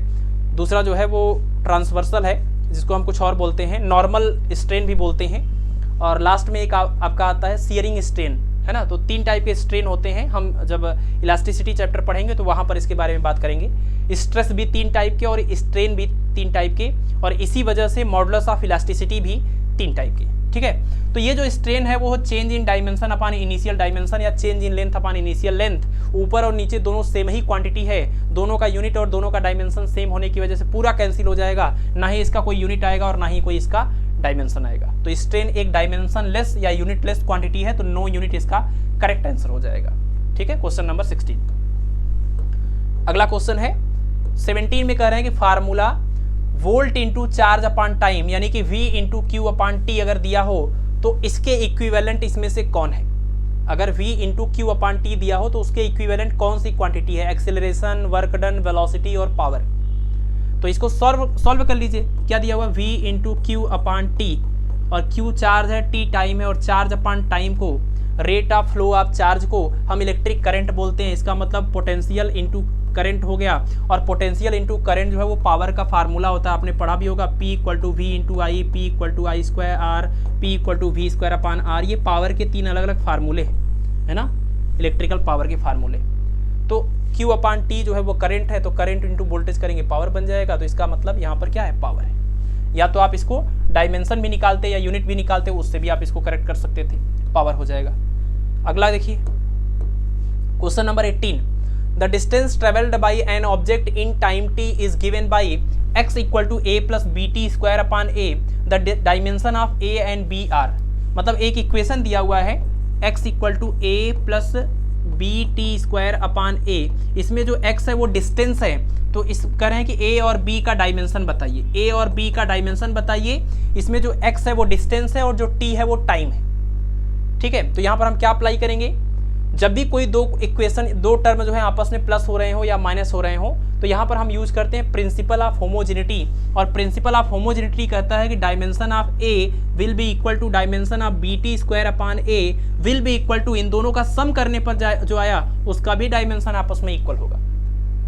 दूसरा जो है वो ट्रांसवर्सल है, जिसको हम कुछ और बोलते हैं, नॉर्मल स्ट्रेन भी बोलते हैं। और लास्ट में एक आपका आता है सियरिंग स्ट्रेन, है ना। तो 3 टाइप के स्ट्रेन होते हैं, हम जब इलास्टिसिटी चैप्टर पढ़ेंगे तो वहाँ पर इसके बारे में बात करेंगे। स्ट्रेस भी 3 टाइप के और स्ट्रेन भी 3 टाइप के, और इसी वजह से मॉडुलस ऑफ इलास्टिसिटी भी 3 टाइप के। ठीक है, तो ये जो स्ट्रेन है वो change in dimension upon initial dimension या change in length upon initial length. ऊपर और नीचे दोनों सेम ही क्वांटिटी है, दोनों का यूनिट और दोनों का डायमेंशन सेम होने की वजह से पूरा कैंसिल हो जाएगा, ना ही इसका कोई यूनिट आएगा और ना ही कोई इसका डायमेंशन आएगा। तो स्ट्रेन एक डायमेंशन लेस या यूनिट लेस क्वांटिटी है, तो नो यूनिट इसका करेक्ट आंसर हो जाएगा। ठीक है, क्वेश्चन नंबर 16। अगला क्वेश्चन है 17 में कह रहे हैं कि फार्मूला वोल्ट इंटू चार्ज अपान टाइम यानी कि V इंटू क्यू अपान टी अगर दिया हो तो इसके इक्विवेलेंट इसमें से कौन है। अगर V इंटू क्यू अपान टी दिया हो तो उसके इक्विवेलेंट कौन सी क्वांटिटी है, एक्सेलरेशन, वर्क डन, वेलोसिटी और पावर। तो इसको सॉल्व कर लीजिए। क्या दिया हुआ, V इंटू क्यू अपान टी, और Q चार्ज है, T टाइम है, और चार्ज अपान टाइम को, rate of flow of charge को हम इलेक्ट्रिक करंट बोलते हैं। इसका मतलब पोटेंशियल इंटू करंट हो गया, और पोटेंशियल इंटू करंट जो है वो पावर का फार्मूला होता है, आपने पढ़ा भी होगा, P equal to V into I, P equal to I square R, P equal to V square upon R. ये पावर के 3 अलग अलग फार्मूले है ना, इलेक्ट्रिकल पावर के फार्मूले। तो Q अपान टी जो है वो करंट है, तो करंट इंटू वोल्टेज करेंगे पावर बन जाएगा। तो इसका मतलब यहाँ पर क्या है, पावर है। या तो आप इसको डायमेंशन भी निकालते या यूनिट भी निकालते, उससे भी आप इसको करेक्ट कर सकते थे, पावर हो जाएगा। अगला देखिए question number 18, the distance travelled by an object in time t is given by x equal to a plus B T square upon a, the dimension of a and b are. मतलब एक equation दिया हुआ है x equal to a plus B T square upon a, इसमें जो x है वो distance है, तो इस कह रहे हैं कि a और b का डायमेंशन बताइए, a और b का डायमेंशन बताइए। इसमें जो x है वो डिस्टेंस है और जो t है वो टाइम है, ठीक है। तो यहाँ पर हम क्या अप्लाई करेंगे, जब भी कोई दो इक्वेशन, दो टर्म जो है आपस में प्लस हो रहे हो या माइनस हो रहे हो, तो यहाँ पर हम यूज करते हैं प्रिंसिपल ऑफ होमोजेनिटी। और प्रिंसिपल ऑफ होमोजेनिटी कहता है कि dimension of a will be equal to dimension of B T square upon a will be equal to, इन दोनों का सम करने पर जो आया उसका भी डायमेंशन आपस में इक्वल होगा।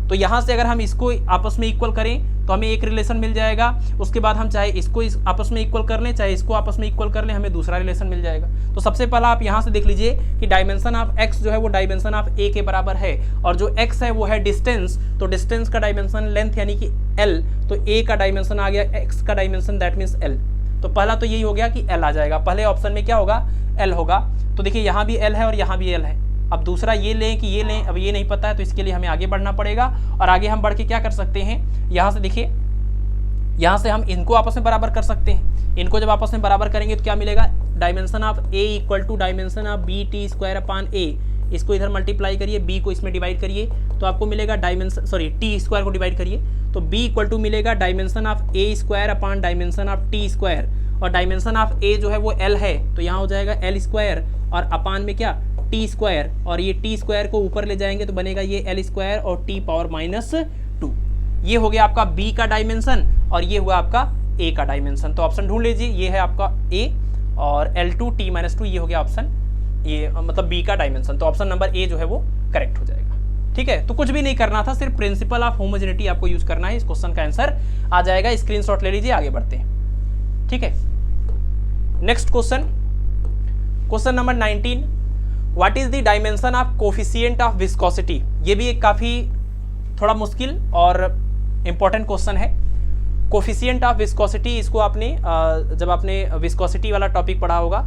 तो यहाँ से अगर हम इसको आपस में इक्वल करें तो हमें एक रिलेशन मिल जाएगा, उसके बाद हम चाहे इसको आपस में इक्वल कर लें, चाहे इसको आपस में इक्वल कर लें, हमें दूसरा रिलेशन मिल जाएगा। तो सबसे पहला आप यहाँ से देख लीजिए कि डायमेंशन ऑफ x जो है वो डायमेंशन ऑफ a के बराबर है, और जो x है वो है डिस्टेंस, तो डिस्टेंस का डायमेंशन लेंथ यानी कि l, तो a का डायमेंशन आ गया x का डायमेंशन, दैट मीन्स l। तो पहला तो यही हो गया कि l आ जाएगा, पहले ऑप्शन में क्या होगा, l होगा। तो देखिए यहाँ भी l है और यहाँ भी l है। अब दूसरा ये लें कि ये लें, अब ये नहीं पता है, तो इसके लिए हमें आगे बढ़ना पड़ेगा। और आगे हम बढ़ के क्या कर सकते हैं, यहाँ से देखिए, यहाँ से हम इनको आपस में बराबर कर सकते हैं। इनको जब आपस में बराबर करेंगे तो क्या मिलेगा, dimension of a equal to dimension of B T square upon a। इसको इधर मल्टीप्लाई करिए, b को इसमें डिवाइड करिए, तो आपको मिलेगा डायमेंशन, सॉरी टी स्क्वायर को डिवाइड करिए, तो b इक्वल टू मिलेगा dimension of a square upon dimension of T square. और डायमेंशन ऑफ a जो है वो l है, तो यहाँ हो जाएगा l स्क्वायर, और अपान में क्या, टी स्क्वायर, और ये टी स्क्वायर को ऊपर ले जाएंगे तो बनेगा ये एल स्क्वायर और टी पावर -2। ये हो गया आपका b का डायमेंशन, और ये हुआ आपका a का डायमेंशन। तो ऑप्शन ढूंढ लीजिए, ये है आपका a, और L2 T-2 ये हो गया ऑप्शन, ये मतलब b का डायमेंशन। तो ऑप्शन नंबर a जो है वो करेक्ट हो जाएगा, ठीक है। तो कुछ भी नहीं करना था, सिर्फ प्रिंसिपल ऑफ होमोजेनिटी आपको यूज करना है, इस क्वेश्चन का आंसर आ जाएगा। स्क्रीनशॉट ले लीजिए, आगे बढ़ते हैं, ठीक है। Next question, question number 19, what is the dimension of coefficient of viscosity. ये भी एक काफी थोड़ा मुश्किल और इंपॉर्टेंट क्वेश्चन है। कोफिशिएंट ऑफ विस्कोसिटी, इसको आपने जब आपने विस्कोसिटी वाला टॉपिक पढ़ा होगा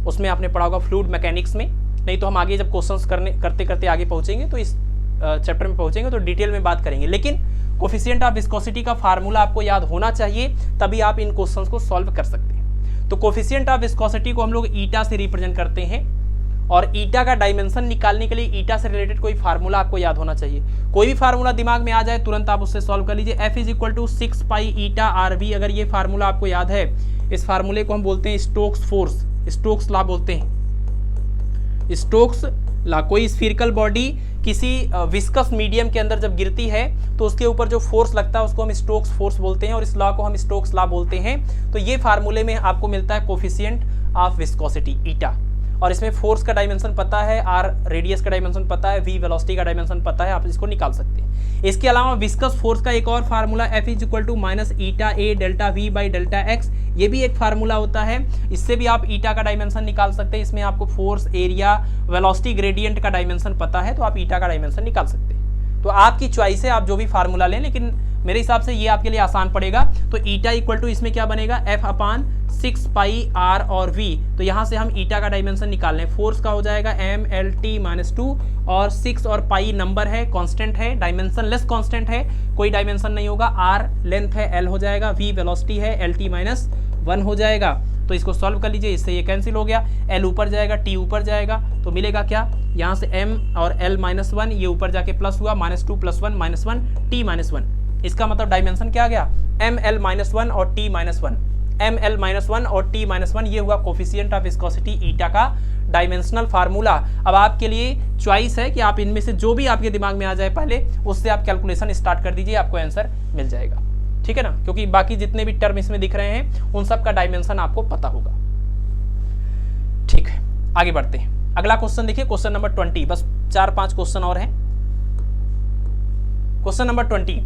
उसमें आपने पढ़ा होगा फ्लूइड मैकेनिक्स में, नहीं तो हम आगे जब क्वेश्चंस करते करते आगे पहुंचेंगे तो इस चैप्टर में पहुंचेंगे तो डिटेल में बात करेंगे। लेकिन कोफिशिएंट ऑफ विस्कोसिटी का फार्मूला आपको याद होना चाहिए, तभी आप इन क्वेश्चंस को सॉल्व कर सकते हैं। तो कोफिशिएंट ऑफ विस्कोसिटी को हम लोग ईटा से रिप्रेजेंट करते हैं, और ईटा का डायमेंशन निकालने के लिए ईटा से रिलेटेड कोई फार्मूला आपको याद होना चाहिए। कोई भी फार्मूला दिमाग में आ जाए तुरंत आप उससे सॉल्व कर लीजिए। F = 6 pi eta R V, अगर ये फार्मूला आपको याद है, इस फार्मूले को हम बोलते हैं स्टोक्स फोर्स, स्टोक्स लॉ बोलते हैं, स्टोक्स लॉ। कोई स्फीरिकल बॉडी किसी विस्कस मीडियम के अंदर जब गिरती है तो उसके ऊपर जो फोर्स लगता है उसको हम स्टोक्स फोर्स बोलते हैं, और इस लॉ को हम स्टोक्स लॉ बोलते हैं। तो ये फार्मूले में आपको मिलता है कोफिशिएंट ऑफ विस्कोसिटी ईटा, और इसमें फोर्स का डायमेंशन पता है, आर रेडियस का डायमेंशन पता है, वी वेलोसिटी का डायमेंशन पता है, आप इसको निकाल सकते हैं। इसके अलावा विस्कस फोर्स का एक और formula F = -eta A delta V by delta x, ये भी एक फार्मूला होता है। इससे भी आप ईटा का डायमेंशन निकाल सकते हैं। इसमें आपको फोर्स, एरिया, वेलोसिटी ग्रेडियंट का डायमेंशन पता है, तो आप ईटा का डायमेंशन निकाल सकते हैं। तो आपकी चॉइस है, आप जो भी फार्मूला लें, लेकिन मेरे हिसाब से ये आपके लिए आसान पड़ेगा। तो ईटा इक्वल टू इसमें क्या बनेगा, F/6 पाई R और V। तो यहाँ से हम ईटा का डायमेंशन निकाल लें, फोर्स का हो जाएगा MLT-2, और 6 और पाई नंबर है, कांस्टेंट है, डायमेंशन लेस कांस्टेंट है, कोई डायमेंशन नहीं होगा। R लेंथ है, L हो जाएगा, V वेलोसिटी है, LT-1 हो जाएगा। तो इसको सॉल्व कर लीजिए, इससे ये कैंसिल हो गया, L ऊपर जाएगा, T ऊपर जाएगा, तो मिलेगा क्या, यहाँ से M और L-1, ये ऊपर जाके प्लस हुआ, -2 + 1 -1 T-1। इसका मतलब डायमेंशन क्या आ गया, ML-1 और T-1, ML-1 और T-1, ये हुआ कोफिशिएंट ऑफ विस्कोसिटी ईटा का डायमेंशनल फार्मूला। अब आपके लिए चॉइस है कि आप इनमें से जो भी आपके दिमाग में आ जाए पहले उससे आप कैलकुलेशन स्टार्ट कर दीजिए, आपको आंसर मिल जाएगा, ठीक है ना, क्योंकि बाकी जितने भी टर्म इसमें दिख रहे हैं उन सब का डायमेंशन आपको पता होगा। ठीक है, आगे बढ़ते हैं। अगला क्वेश्चन देखिए, क्वेश्चन नंबर 20, बस 4-5 क्वेश्चन और हैं। Question number 20,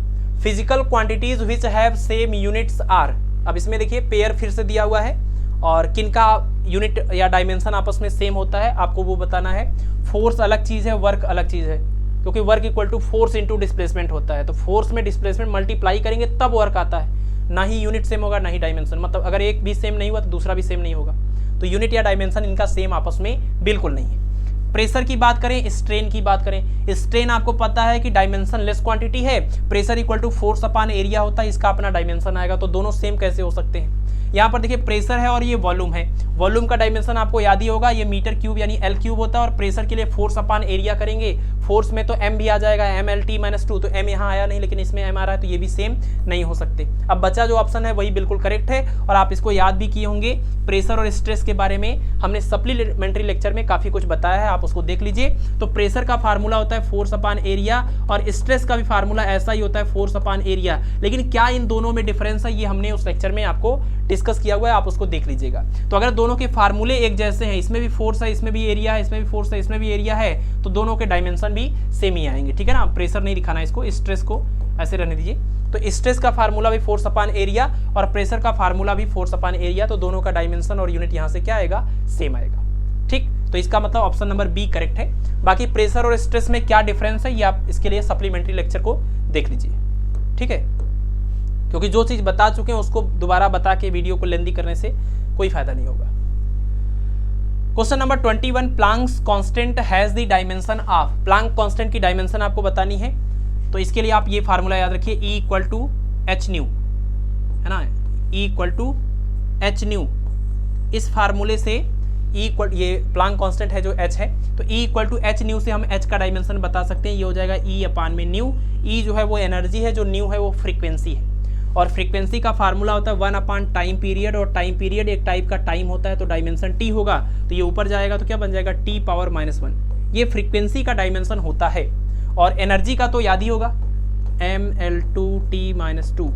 physical quantities which have same units are. अब इसमें देखिए पेयर फिर से दिया हुआ है और किनका यूनिट या डायमेंशन आपस में सेम होता है आपको वो बताना है। फोर्स अलग चीज़ है, वर्क अलग चीज़ है, क्योंकि work equal to force into displacement होता है। तो फोर्स में डिस्प्लेसमेंट मल्टीप्लाई करेंगे तब वर्क आता है, ना ही यूनिट सेम होगा ना ही डायमेंशन। मतलब अगर एक भी सेम नहीं हुआ तो दूसरा भी सेम नहीं होगा। तो यूनिट या डायमेंशन इनका सेम आपस में बिल्कुल नहीं है। प्रेशर की बात करें, स्ट्रेन की बात करें, स्ट्रेन आपको पता है कि डायमेंशन लेस क्वांटिटी है, pressure equal to force upon area होता है, इसका अपना डायमेंशन आएगा। तो दोनों सेम कैसे हो सकते हैं? यहाँ पर देखिए प्रेशर है और ये वॉल्यूम है। वॉल्यूम का डायमेंशन आपको याद ही होगा, ये मीटर क्यूब यानी एल क्यूब होता है। और प्रेशर के लिए फोर्स अपान एरिया करेंगे, फोर्स में तो एम भी आ जाएगा, एम एल टी माइनस 2। तो एम यहाँ आया नहीं लेकिन इसमें एम आ रहा है, तो ये भी सेम नहीं हो सकते। अब बचा जो ऑप्शन है वही बिल्कुल करेक्ट है और आप इसको याद भी किए होंगे। प्रेशर और स्ट्रेस के बारे में हमने सप्लीमेंट्री लेक्चर में काफ़ी कुछ बताया है, आप उसको देख लीजिए। तो प्रेशर का फार्मूला होता है फोर्स अपान एरिया और स्ट्रेस का भी फार्मूला ऐसा ही होता है फोर्स अपान एरिया। लेकिन क्या इन दोनों में डिफरेंस है ये हमने उस लेक्चर में आपको डिस्कस किया हुआ है, आप उसको देख लीजिएगा। तो अगर दोनों के फार्मूले एक जैसे हैं, इसमें भी फोर्स है, इसमें भी एरिया है, इसमें भी फोर्स है, इसमें भी एरिया है, तो दोनों के डायमेंशन भी सेम ही आएंगे। ठीक है ना, प्रेशर नहीं दिखाना इसको, स्ट्रेस को ऐसे रहने दीजिए। तो स्ट्रेस का फार्मूला भी फोर्स अपान एरिया और प्रेशर का फार्मूला भी फोर्स अपान एरिया, तो दोनों का डायमेंशन और यूनिट यहाँ से क्या आएगा? सेम आएगा। ठीक, तो इसका मतलब ऑप्शन नंबर बी करेक्ट है। बाकी प्रेशर और स्ट्रेस में क्या डिफरेंस है ये आप इसके लिए सप्लीमेंट्री लेक्चर को देख लीजिए। ठीक है, क्योंकि जो चीज़ बता चुके हैं उसको दोबारा बता के वीडियो को लेंदी करने से कोई फायदा नहीं होगा। Question number 21, Planck's constant has the dimension of. Planck constant की डायमेंशन आपको बतानी है, तो इसके लिए आप ये फार्मूला याद रखिए, E equal to H nu, है ना, E equal to H nu. इस फार्मूले से E इक्वल, ये प्लांक कांस्टेंट है जो H है, तो E equal to H nu से हम H का डायमेंशन बता सकते हैं। ये हो जाएगा E अपान में न्यू। E जो है वो एनर्जी है, जो न्यू है वो फ्रीक्वेंसी है। और फ्रीक्वेंसी का फार्मूला होता है 1 अपान टाइम पीरियड, और टाइम पीरियड एक टाइप का टाइम होता है, तो डायमेंशन T होगा, तो ये ऊपर जाएगा तो क्या बन जाएगा? T power -1। ये फ्रीक्वेंसी का डायमेंशन होता है। और एनर्जी का तो याद ही होगा, mL2T-2,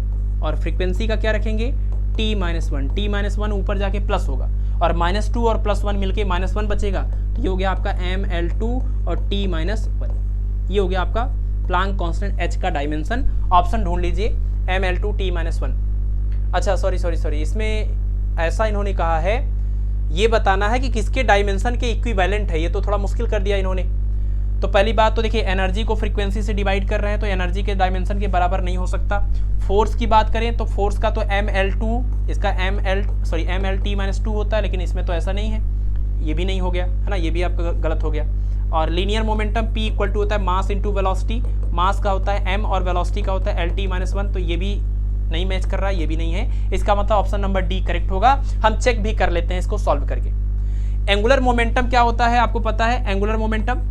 और फ्रीक्वेंसी का क्या रखेंगे? T-1। T-1 ऊपर जाके प्लस होगा और -2 और +1 मिलके -1 बचेगा, तो ये हो गया आपका mL2 और T-1। ये हो गया आपका प्लांक कांस्टेंट H का डायमेंशन। ऑप्शन ढूंढ लीजिए, mL2 T-1। अच्छा सॉरी, इसमें ऐसा इन्होंने कहा है, ये बताना है कि किसके डायमेंशन के इक्विवेलेंट है। ये तो थोड़ा मुश्किल कर दिया इन्होंने। तो पहली बात तो देखिए, एनर्जी को फ्रीक्वेंसी से डिवाइड कर रहे हैं, तो एनर्जी के डायमेंशन के बराबर नहीं हो सकता। फोर्स की बात करें तो फोर्स का तो mL2, इसका mLT-2 होता है, लेकिन इसमें तो ऐसा नहीं है, ये भी नहीं हो गया, है ना, ये भी आपका गलत हो गया। और linear momentum P equal to होता है मास इंटू वेलोसिटी, मास का होता है m और वेलोसिटी का होता है LT-1, तो ये भी नहीं मैच कर रहा है, ये भी नहीं है। इसका मतलब ऑप्शन नंबर डी करेक्ट होगा। हम चेक भी कर लेते हैं इसको सॉल्व करके। एंगुलर मोमेंटम क्या होता है आपको पता है? Angular momentum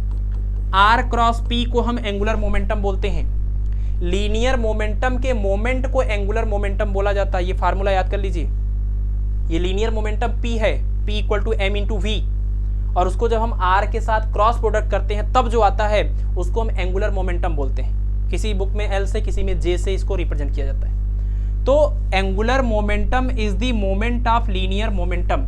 R cross P को हम एंगुलर मोमेंटम बोलते हैं। लीनियर मोमेंटम के मोमेंट को एंगुलर मोमेंटम बोला जाता है। ये फार्मूला याद कर लीजिए, ये लीनियर मोमेंटम P है, P equal to m into V, और उसको जब हम R के साथ क्रॉस प्रोडक्ट करते हैं तब जो आता है उसको हम एंगुलर मोमेंटम बोलते हैं। किसी बुक में L से, किसी में J से इसको रिप्रेजेंट किया जाता है। तो angular momentum is the moment of linear momentum.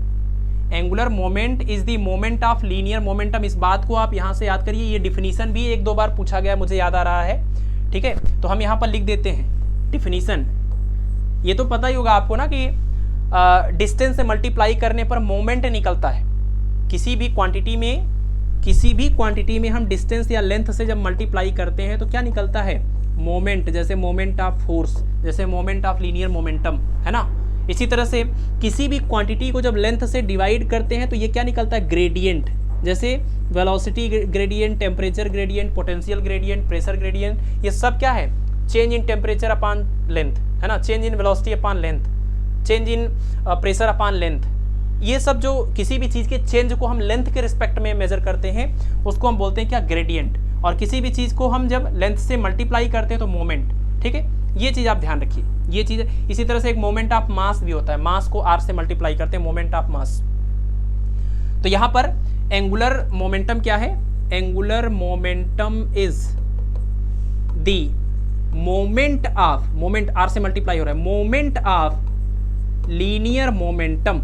Angular moment is the moment of linear momentum. इस बात को आप यहाँ से याद करिए, ये डिफिनीशन भी 1-2 बार पूछा गया, मुझे याद आ रहा है। ठीक है, तो हम यहाँ पर लिख देते हैं डिफिनीशन। ये तो पता ही होगा आपको ना कि डिस्टेंस से मल्टीप्लाई करने पर मोमेंट निकलता है। किसी भी क्वांटिटी में हम डिस्टेंस या लेंथ से जब मल्टीप्लाई करते हैं तो क्या निकलता है? मोमेंट। जैसे मोमेंट ऑफ फोर्स, जैसे मोमेंट ऑफ लीनियर मोमेंटम, है ना। इसी तरह से किसी भी क्वांटिटी को जब लेंथ से डिवाइड करते हैं तो ये क्या निकलता है? ग्रेडियंट। जैसे velocity gradient, temperature gradient, potential gradient, pressure gradient, ये सब क्या है? Change in temperature upon length, है ना, change in velocity upon length, change in pressure upon length. ये सब जो किसी भी चीज़ के चेंज को हम लेंथ के रिस्पेक्ट में मेजर करते हैं उसको हम बोलते हैं क्या? ग्रेडियंट। और किसी भी चीज़ को हम जब लेंथ से मल्टीप्लाई करते हैं तो मोमेंट। ठीक है, ये चीज़ आप ध्यान रखिए, ये चीज़। इसी तरह से एक मोमेंट ऑफ मास भी होता है, मास को r से मल्टीप्लाई करते हैं, मोमेंट ऑफ मास। तो यहाँ पर एंगुलर मोमेंटम क्या है? Angular momentum is the moment of, moment r से मल्टीप्लाई हो रहा है, moment of linear momentum.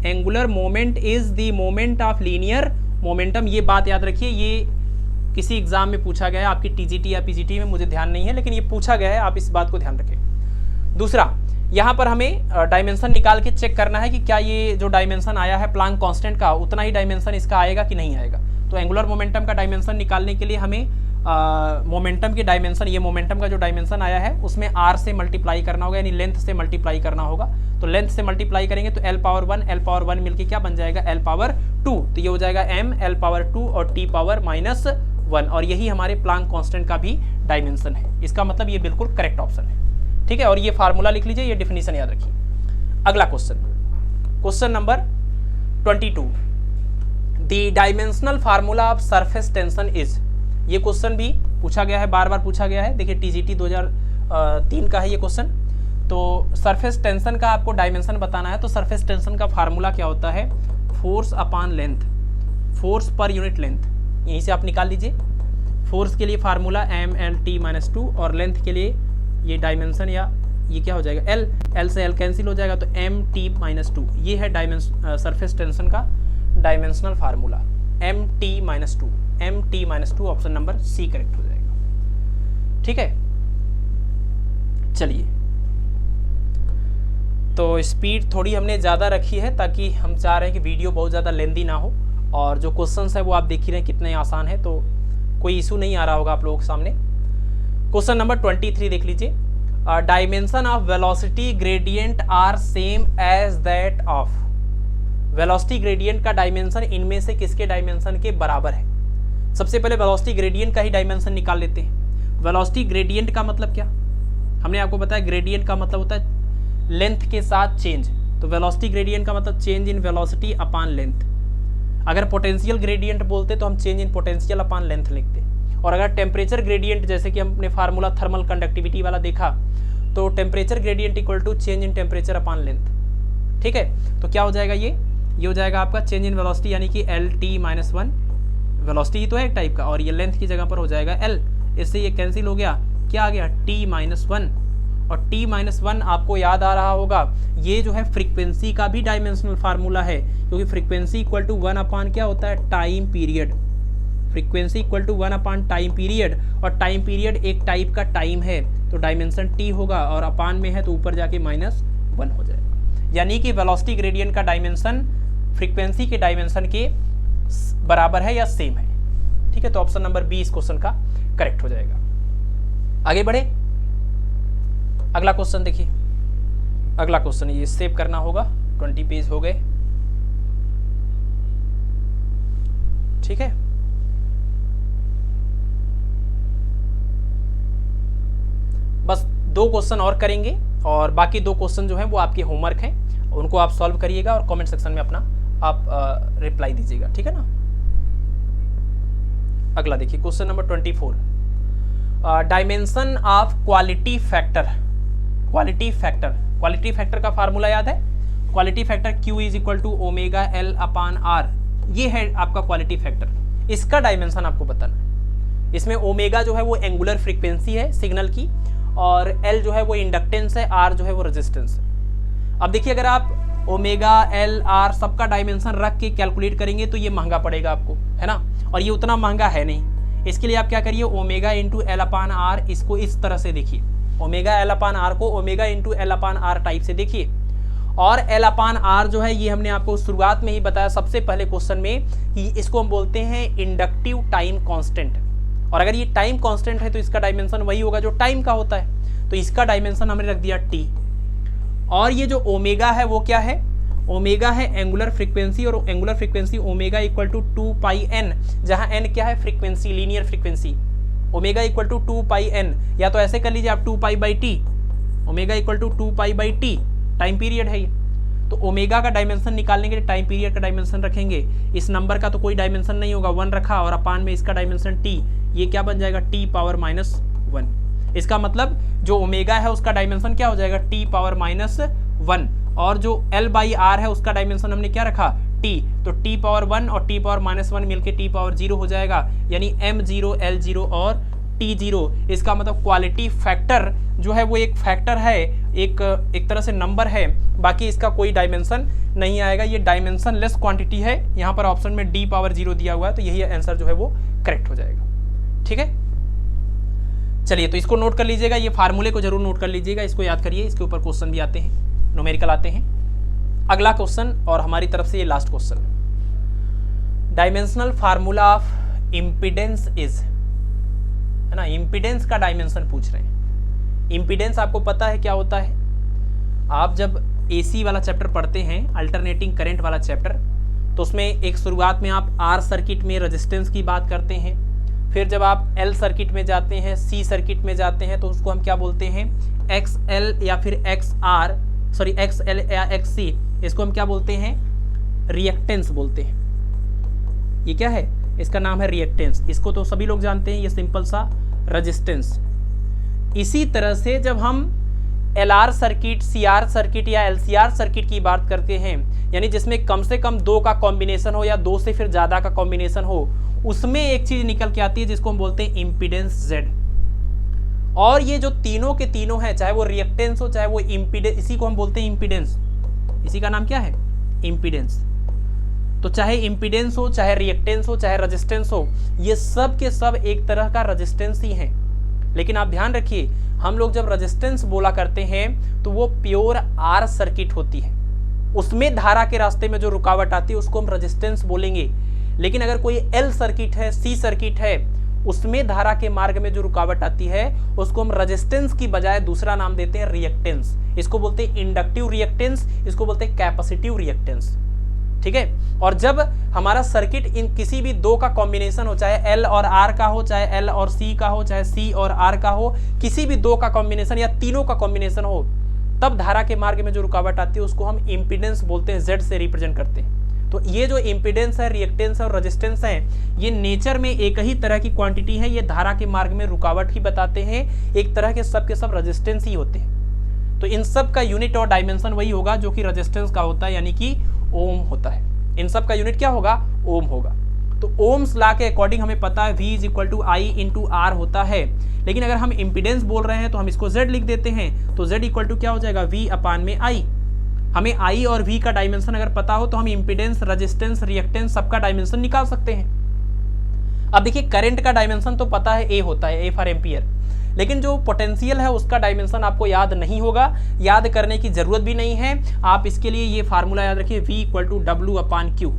Angular moment is the moment of linear momentum. ये बात याद रखिए, ये किसी एग्जाम में पूछा गया है, आपकी टीजीटी या पीजीटी में, मुझे ध्यान नहीं है, लेकिन ये पूछा गया है, आप इस बात को ध्यान रखें। दूसरा, यहाँ पर हमें डायमेंशन निकाल के चेक करना है कि क्या ये जो डायमेंशन आया है प्लांक कांस्टेंट का, उतना ही डायमेंशन इसका आएगा कि नहीं आएगा। तो एंगुलर मोमेंटम का डायमेंशन निकालने के लिए हमें मोमेंटम की डायमेंशन, ये मोमेंटम का जो डायमेंशन आया है उसमें r से मल्टीप्लाई करना होगा, यानी लेंथ से मल्टीप्लाई करना होगा। तो लेंथ से मल्टीप्लाई करेंगे तो l पावर 1 मिलके क्या बन जाएगा, l पावर 2। तो ये हो जाएगा m l पावर 2 और t पावर -1, और यही हमारे प्लांक कांस्टेंट का भी डायमेंशन है। इसका मतलब ये बिल्कुल करेक्ट ऑप्शन है, ठीक है। और ये फार्मूला लिख लीजिए, ये डिफिनीशन याद रखिए। अगला question, question number 22, the dimensional formula of surface tension is. ये क्वेश्चन भी पूछा गया है, बार बार पूछा गया है। देखिए टीजीटी 2003 का है ये क्वेश्चन। तो सरफेस टेंशन का आपको डायमेंशन बताना है, तो सरफेस टेंशन का फार्मूला क्या होता है, force upon length, force per unit length, यहीं से आप निकाल लीजिए। फोर्स के लिए फार्मूला mlt-2 और लेंथ के लिए ये डायमेंशन या ये क्या हो जाएगा l से l कैंसिल हो जाएगा तो mt-2। ये है सरफेस टेंशन का dimensional formula mt-2 option number C correct हो जाएगा, ठीक है। चलिए, तो स्पीड थोड़ी हमने ज़्यादा रखी है ताकि हम चाह रहे हैं कि वीडियो बहुत ज़्यादा लेंदी ना हो, और जो क्वेश्चंस है वो आप देख ही रहे हैं कितने आसान है, तो कोई इशू नहीं आ रहा होगा आप लोगों के सामने। क्वेश्चन नंबर 23 देख लीजिए, dimension of velocity gradient are same as that of. Velocity gradient का डायमेंशन इनमें से किसके डायमेंशन के बराबर है। सबसे पहले वेलोसिटी ग्रेडियंट का ही डायमेंशन निकाल लेते हैं। वेलोसिटी ग्रेडियंट का मतलब क्या, हमने आपको बताया ग्रेडियंट का मतलब होता है लेंथ के साथ चेंज। तो वेलोसिटी ग्रेडियंट का मतलब change in velocity upon length. अगर पोटेंशियल ग्रेडियंट बोलते तो हम change in potential upon length लिखते। और अगर टेम्परेचर ग्रेडियंट, जैसे कि हमने फार्मूला थर्मल कंडक्टिविटी वाला देखा, तो temperature gradient equal to change in temperature upon length, ठीक है। तो क्या हो जाएगा, ये हो जाएगा आपका चेंज इन वेलोसिटी, यानी कि LT-1, वेलोसिटी ही तो है एक टाइप का, और ये लेंथ की जगह पर हो जाएगा L। इससे ये कैंसिल हो गया, क्या आ गया T-1, और T-1 आपको याद आ रहा होगा, ये जो है फ्रीक्वेंसी का भी डायमेंशनल फार्मूला है, क्योंकि फ्रीक्वेंसी इक्वल टू 1 अपॉन क्या होता है, time period. Frequency equal to 1 upon time period, और टाइम पीरियड एक टाइप का टाइम है, तो डायमेंशन T होगा, और अपॉन में है तो ऊपर जाके -1 हो जाएगा। यानी कि वेलोसिटी ग्रेडियंट का डायमेंशन फ्रीक्वेंसी के डायमेंशन के बराबर है या सेम है, ठीक है। तो ऑप्शन नंबर बी इस क्वेश्चन का करेक्ट हो जाएगा। आगे बढ़े, अगला क्वेश्चन देखिए। अगला क्वेश्चन ये सेव करना होगा, 20 पेज हो गए, ठीक है। बस 2 क्वेश्चन और करेंगे, और बाकी 2 क्वेश्चन जो हैं वो आपके होमवर्क हैं, उनको आप सॉल्व करिएगा और कमेंट सेक्शन में अपना आप रिप्लाई दीजिएगा, ठीक है ना। अगला देखिए question number 24, dimension of quality factor. Quality factor का फार्मूला याद है, quality factor Q is equal to omega L upon R। ये है आपका क्वालिटी फैक्टर, इसका डायमेंशन आपको बताना है। इसमें ओमेगा जो है वो एंगुलर फ्रीक्वेंसी है सिग्नल की, और L जो है वो इंडक्टेंस है, R जो है वो रेजिस्टेंस है। अब देखिए, अगर आप ओमेगा L R सबका डायमेंशन रख के कैलकुलेट करेंगे तो ये महंगा पड़ेगा आपको, है ना, और ये उतना महंगा है नहीं। इसके लिए आप क्या करिए, ओमेगा इंटू L अपान R, इसको इस तरह से देखिए, ओमेगा L अपान R को ओमेगा इंटू L अपान R टाइप से देखिए। और L अपान R जो है ये हमने आपको शुरुआत में ही बताया सबसे पहले क्वेश्चन में, कि इसको हम बोलते हैं इंडक्टिव टाइम कांस्टेंट। और अगर ये टाइम कांस्टेंट है तो इसका डायमेंशन वही होगा जो टाइम का होता है, तो इसका डायमेंशन हमने रख दिया T। और ये जो ओमेगा है वो क्या है, ओमेगा है एंगुलर फ्रीक्वेंसी, और angular frequency omega equal to 2πn, जहां n क्या है, frequency, linear frequency. Omega equal to 2πn, या तो ऐसे कर लीजिए आप 2π/t, omega equal to 2π/t, time period है ये। तो ओमेगा का डायमेंशन निकालने के लिए टाइम पीरियड का डायमेंशन रखेंगे। इस नंबर का तो कोई डायमेंशन नहीं होगा, 1 रखा, और अपान में इसका डायमेंशन t, ये क्या बन जाएगा, t पावर -1। इसका मतलब जो ओमेगा है उसका डायमेंशन क्या हो जाएगा, t पावर -1, और जो L/R है उसका डायमेंशन हमने क्या रखा, t, तो t पावर 1 और t पावर -1 मिलके t पावर 0 हो जाएगा, यानी m0 L0 और t0। इसका मतलब क्वालिटी फैक्टर जो है वो एक फैक्टर है, एक तरह से नंबर है, बाकी इसका कोई डायमेंशन नहीं आएगा, ये डायमेंशन लेस क्वांटिटी है। यहाँ पर ऑप्शन में d पावर 0 दिया हुआ है, तो यही आंसर जो है वो करेक्ट हो जाएगा। ठीक है, चलिए तो इसको नोट कर लीजिएगा, ये फार्मूले को जरूर नोट कर लीजिएगा, इसको याद करिए, इसके ऊपर क्वेश्चन भी आते हैं, न्यूमेरिकल आते हैं। अगला क्वेश्चन और हमारी तरफ से ये last question, dimensional formula of impedance is, है ना, इम्पीडेंस का डायमेंशन पूछ रहे हैं। इम्पीडेंस आपको पता है क्या होता है, आप जब एसी वाला चैप्टर पढ़ते हैं, अल्टरनेटिंग करंट वाला चैप्टर, तो उसमें एक शुरुआत में आप आर सर्किट में रेजिस्टेंस की बात करते हैं, फिर जब आप एल सर्किट में जाते हैं, सी सर्किट में जाते हैं, तो उसको हम क्या बोलते हैं, एक्स एल या फिर एक्स एल या एक्स सी, इसको हम क्या बोलते हैं, रिएक्टेंस बोलते हैं। ये क्या है, इसका नाम है रिएक्टेंस, इसको तो सभी लोग जानते हैं, ये सिंपल सा रेजिस्टेंस। इसी तरह से जब हम एलआर सर्किट, सीआर सर्किट या एलसीआर सर्किट की बात करते हैं, यानी जिसमें कम से कम दो का कॉम्बिनेशन हो या दो से फिर ज़्यादा का कॉम्बिनेशन हो, उसमें एक चीज़ निकल के आती है जिसको हम बोलते हैं इम्पीडेंस Z। और ये जो तीनों के तीनों हैं, चाहे वो रिएक्टेंस हो चाहे वो इम्पीडेंस, इसी को हम बोलते हैं इम्पीडेंस, इसी का नाम क्या है, इम्पीडेंस। तो चाहे इम्पीडेंस हो, चाहे रिएक्टेंस हो, चाहे रेजिस्टेंस हो, ये सब के सब एक तरह का रेजिस्टेंस ही है। लेकिन आप ध्यान रखिए, हम लोग जब रेजिस्टेंस बोला करते हैं तो वो प्योर आर सर्किट होती है, उसमें धारा के रास्ते में जो रुकावट आती है उसको हम रेजिस्टेंस बोलेंगे। लेकिन अगर कोई एल सर्किट है, सी सर्किट है, उसमें धारा के मार्ग में जो रुकावट आती है उसको हम रेजिस्टेंस की बजाय दूसरा नाम देते हैं रिएक्टेंस। इसको बोलते हैं इंडक्टिव रिएक्टेंस, इसको बोलते हैं कैपेसिटिव रिएक्टेंस। ठीक है, और जब हमारा सर्किट इन किसी भी दो का कॉम्बिनेशन हो, चाहे एल और आर का हो, चाहे एल और सी का हो, चाहे सी और आर का हो, किसी भी दो का कॉम्बिनेशन या तीनों का कॉम्बिनेशन हो, तब धारा के मार्ग में जो रुकावट आती है उसको हम इम्पीडेंस बोलते हैं, जेड से रिप्रेजेंट करते हैं। तो ये जो इम्पीडेंस है, रिएक्टेंस और रेजिस्टेंस है, ये नेचर में एक ही तरह की क्वांटिटी है, ये धारा के मार्ग में रुकावट ही बताते हैं, एक तरह के सब रेजिस्टेंस ही होते हैं। तो इन सब का यूनिट और डायमेंशन वही होगा जो कि रेजिस्टेंस का होता है, यानी कि ओम होता है। इन सब का यूनिट क्या होगा, ओम होगा। तो ओम्स लॉ के अकॉर्डिंग हमें पता है V = I × R होता है। लेकिन अगर हम इम्पीडेंस बोल रहे हैं तो हम इसको Z लिख देते हैं, तो Z = क्या हो जाएगा, V/I। हमें I और V का डायमेंशन अगर पता हो तो हम इम्पीडेंस, रेजिस्टेंस, रिएक्टेंस सबका डायमेंशन निकाल सकते हैं। अब देखिए, करंट का डायमेंशन तो पता है A होता है, A फॉर एम्पियर, लेकिन जो पोटेंशियल है उसका डायमेंशन आपको याद नहीं होगा, याद करने की जरूरत भी नहीं है। आप इसके लिए ये फार्मूला याद रखिए, V = W/Q,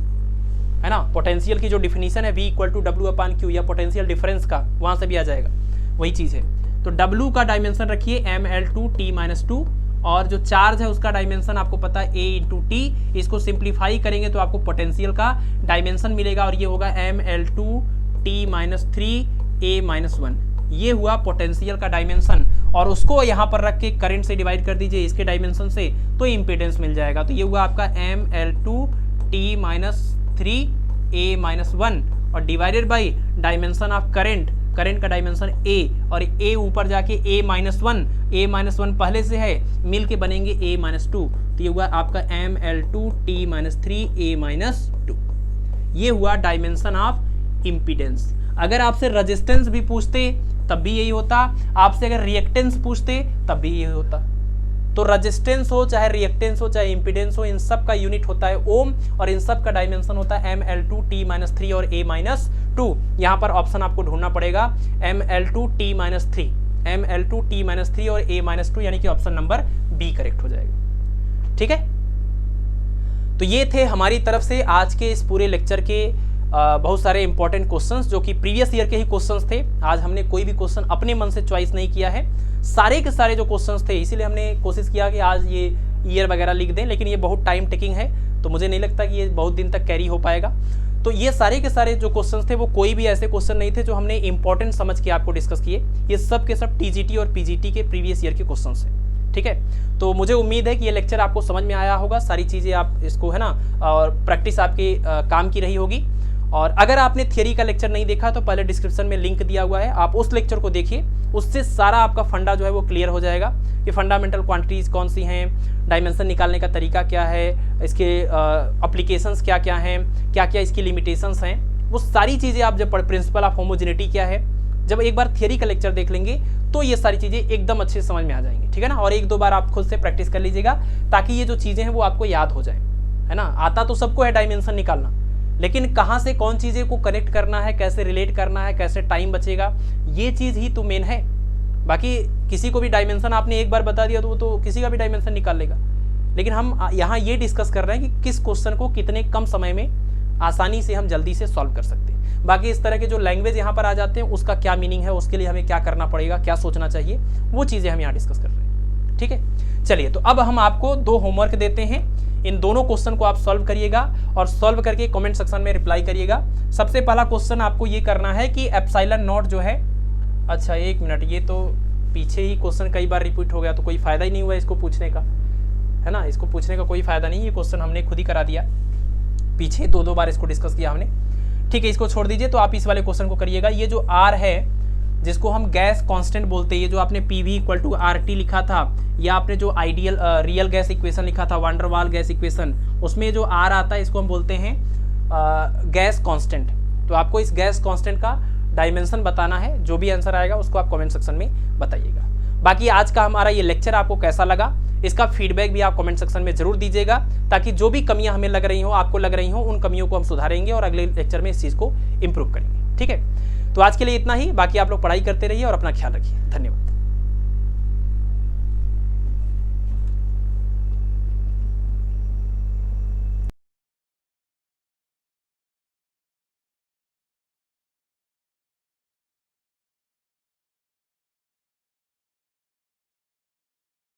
है ना। पोटेंशियल की जो डिफिनीशन है V = W/Q या पोटेंशियल डिफरेंस का, वहां से भी आ जाएगा, वही चीज है। तो W का डायमेंशन रखिए mL2T-2, और जो चार्ज है उसका डायमेंशन आपको पता है A × T। इसको सिंप्लीफाई करेंगे तो आपको पोटेंशियल का डायमेंशन मिलेगा, और ये होगा mL2T-3A-1। ये हुआ पोटेंशियल का डायमेंशन, और उसको यहाँ पर रख के करंट से डिवाइड कर दीजिए इसके डायमेंशन से, तो इम्पीडेंस मिल जाएगा। तो ये हुआ आपका mL2T-3A-1 और divided by dimension of current, current का डायमेंशन A, और A ऊपर जाके A-1 पहले से है, मिल के बनेंगे A-2। तो ये हुआ आपका mL2T-3A-2। ये हुआ डायमेंशन ऑफ इम्पीडेंस। अगर आपसे रेजिस्टेंस भी पूछते तब भी यही होता, आपसे अगर रिएक्टेंस पूछते तब भी यही होता। तो रेजिस्टेंस हो, चाहे रिएक्टेंस हो, चाहे इम्पीडेंस हो, इन सब का यूनिट होता है ओम, और इन सब का डायमेंशन होता है mL2T-3 और A-2। यहाँ पर ऑप्शन आपको ढूंढना पड़ेगा mL2T-3 और A-2, यानी कि ऑप्शन नंबर बी करेक्ट हो जाएगा। ठीक है, तो ये थे हमारी तरफ से आज के इस पूरे लेक्चर के बहुत सारे इंपॉर्टेंट क्वेश्चंस, जो कि प्रीवियस ईयर के ही क्वेश्चंस थे। आज हमने कोई भी क्वेश्चन अपने मन से चॉइस नहीं किया है, सारे के सारे जो क्वेश्चंस थे, इसीलिए हमने कोशिश किया कि आज ये ईयर वगैरह लिख दें, लेकिन ये बहुत टाइम टेकिंग है, तो मुझे नहीं लगता कि ये बहुत दिन तक कैरी हो पाएगा। तो ये सारे के सारे जो क्वेश्चंस थे वो कोई भी ऐसे क्वेश्चन नहीं थे जो हमने इंपॉर्टेंट समझ के आपको डिस्कस किए, ये सब के सब TGT और PGT के प्रीवियस ईयर के क्वेश्चंस हैं। ठीक है, तो मुझे उम्मीद है कि ये लेक्चर आपको समझ में आया होगा, सारी चीज़ें आप इसको, है ना, और प्रैक्टिस आपके काम की रही होगी। और अगर आपने थियरी का लेक्चर नहीं देखा तो पहले डिस्क्रिप्शन में लिंक दिया हुआ है, आप उस लेक्चर को देखिए, उससे सारा आपका फंडा जो है वो क्लियर हो जाएगा कि फंडामेंटल क्वांटिटीज़ कौन सी हैं, डायमेंशन निकालने का तरीका क्या है, इसके एप्लीकेशंस क्या क्या हैं, क्या क्या इसकी लिमिटेशंस हैं, वो सारी चीज़ें आप जब प्रिंसिपल ऑफ होमोजेनिटी क्या है, जब एक बार थियरी का लेक्चर देख लेंगे तो ये सारी चीज़ें एकदम अच्छे से समझ में आ जाएंगी। ठीक है ना, और एक दो बार आप खुद से प्रैक्टिस कर लीजिएगा ताकि ये जो चीज़ें हैं वो आपको याद हो जाए, है ना। आता तो सबको है डायमेंशन निकालना, लेकिन कहाँ से कौन चीज़ें को कनेक्ट करना है, कैसे रिलेट करना है, कैसे टाइम बचेगा, ये चीज़ ही तो मेन है। बाकी किसी को भी डायमेंशन आपने एक बार बता दिया तो वो तो किसी का भी डायमेंशन निकाल लेगा। लेकिन हम यहाँ ये डिस्कस कर रहे हैं कि किस क्वेश्चन को कितने कम समय में आसानी से हम जल्दी से सॉल्व कर सकते हैं। बाकी इस तरह के जो लैंग्वेज यहाँ पर आ जाते हैं उसका क्या मीनिंग है, उसके लिए हमें क्या करना पड़ेगा, क्या सोचना चाहिए, वो चीज़ें हम यहाँ डिस्कस कर रहे हैं। ठीक है, चलिए तो अब हम आपको 2 होमवर्क देते हैं। इन दोनों क्वेश्चन को आप सॉल्व करिएगा और सॉल्व करके कमेंट सेक्शन में रिप्लाई करिएगा। सबसे पहला क्वेश्चन आपको ये करना है कि एप्सिलॉन नॉट जो है, अच्छा एक मिनट, ये तो पीछे ही क्वेश्चन कई बार रिपीट हो गया तो कोई फ़ायदा ही नहीं हुआ इसको पूछने का, है ना। इसको पूछने का कोई फ़ायदा नहीं, ये क्वेश्चन हमने खुद ही करा दिया, पीछे 2 बार इसको डिस्कस किया हमने। ठीक है, इसको छोड़ दीजिए। तो आप इस वाले क्वेश्चन को करिएगा। ये जो आर है जिसको हम गैस कांस्टेंट बोलते हैं, ये जो आपने PV = RT लिखा था, या आपने जो आइडियल रियल गैस इक्वेशन लिखा था, वान डर वाल गैस इक्वेशन, उसमें जो आर आता है इसको हम बोलते हैं गैस कांस्टेंट। तो आपको इस गैस कांस्टेंट का डायमेंशन बताना है। जो भी आंसर आएगा उसको आप कमेंट सेक्शन में बताइएगा। बाकी आज का हमारा ये लेक्चर आपको कैसा लगा, इसका फीडबैक भी आप कमेंट सेक्शन में जरूर दीजिएगा, ताकि जो भी कमियां हमें लग रही हो, आपको लग रही हो, उन कमियों को हम सुधारेंगे और अगले लेक्चर में इस चीज़ को इम्प्रूव करेंगे। ठीक है, तो आज के लिए इतना ही। बाकी आप लोग पढ़ाई करते रहिए और अपना ख्याल रखिए। धन्यवाद।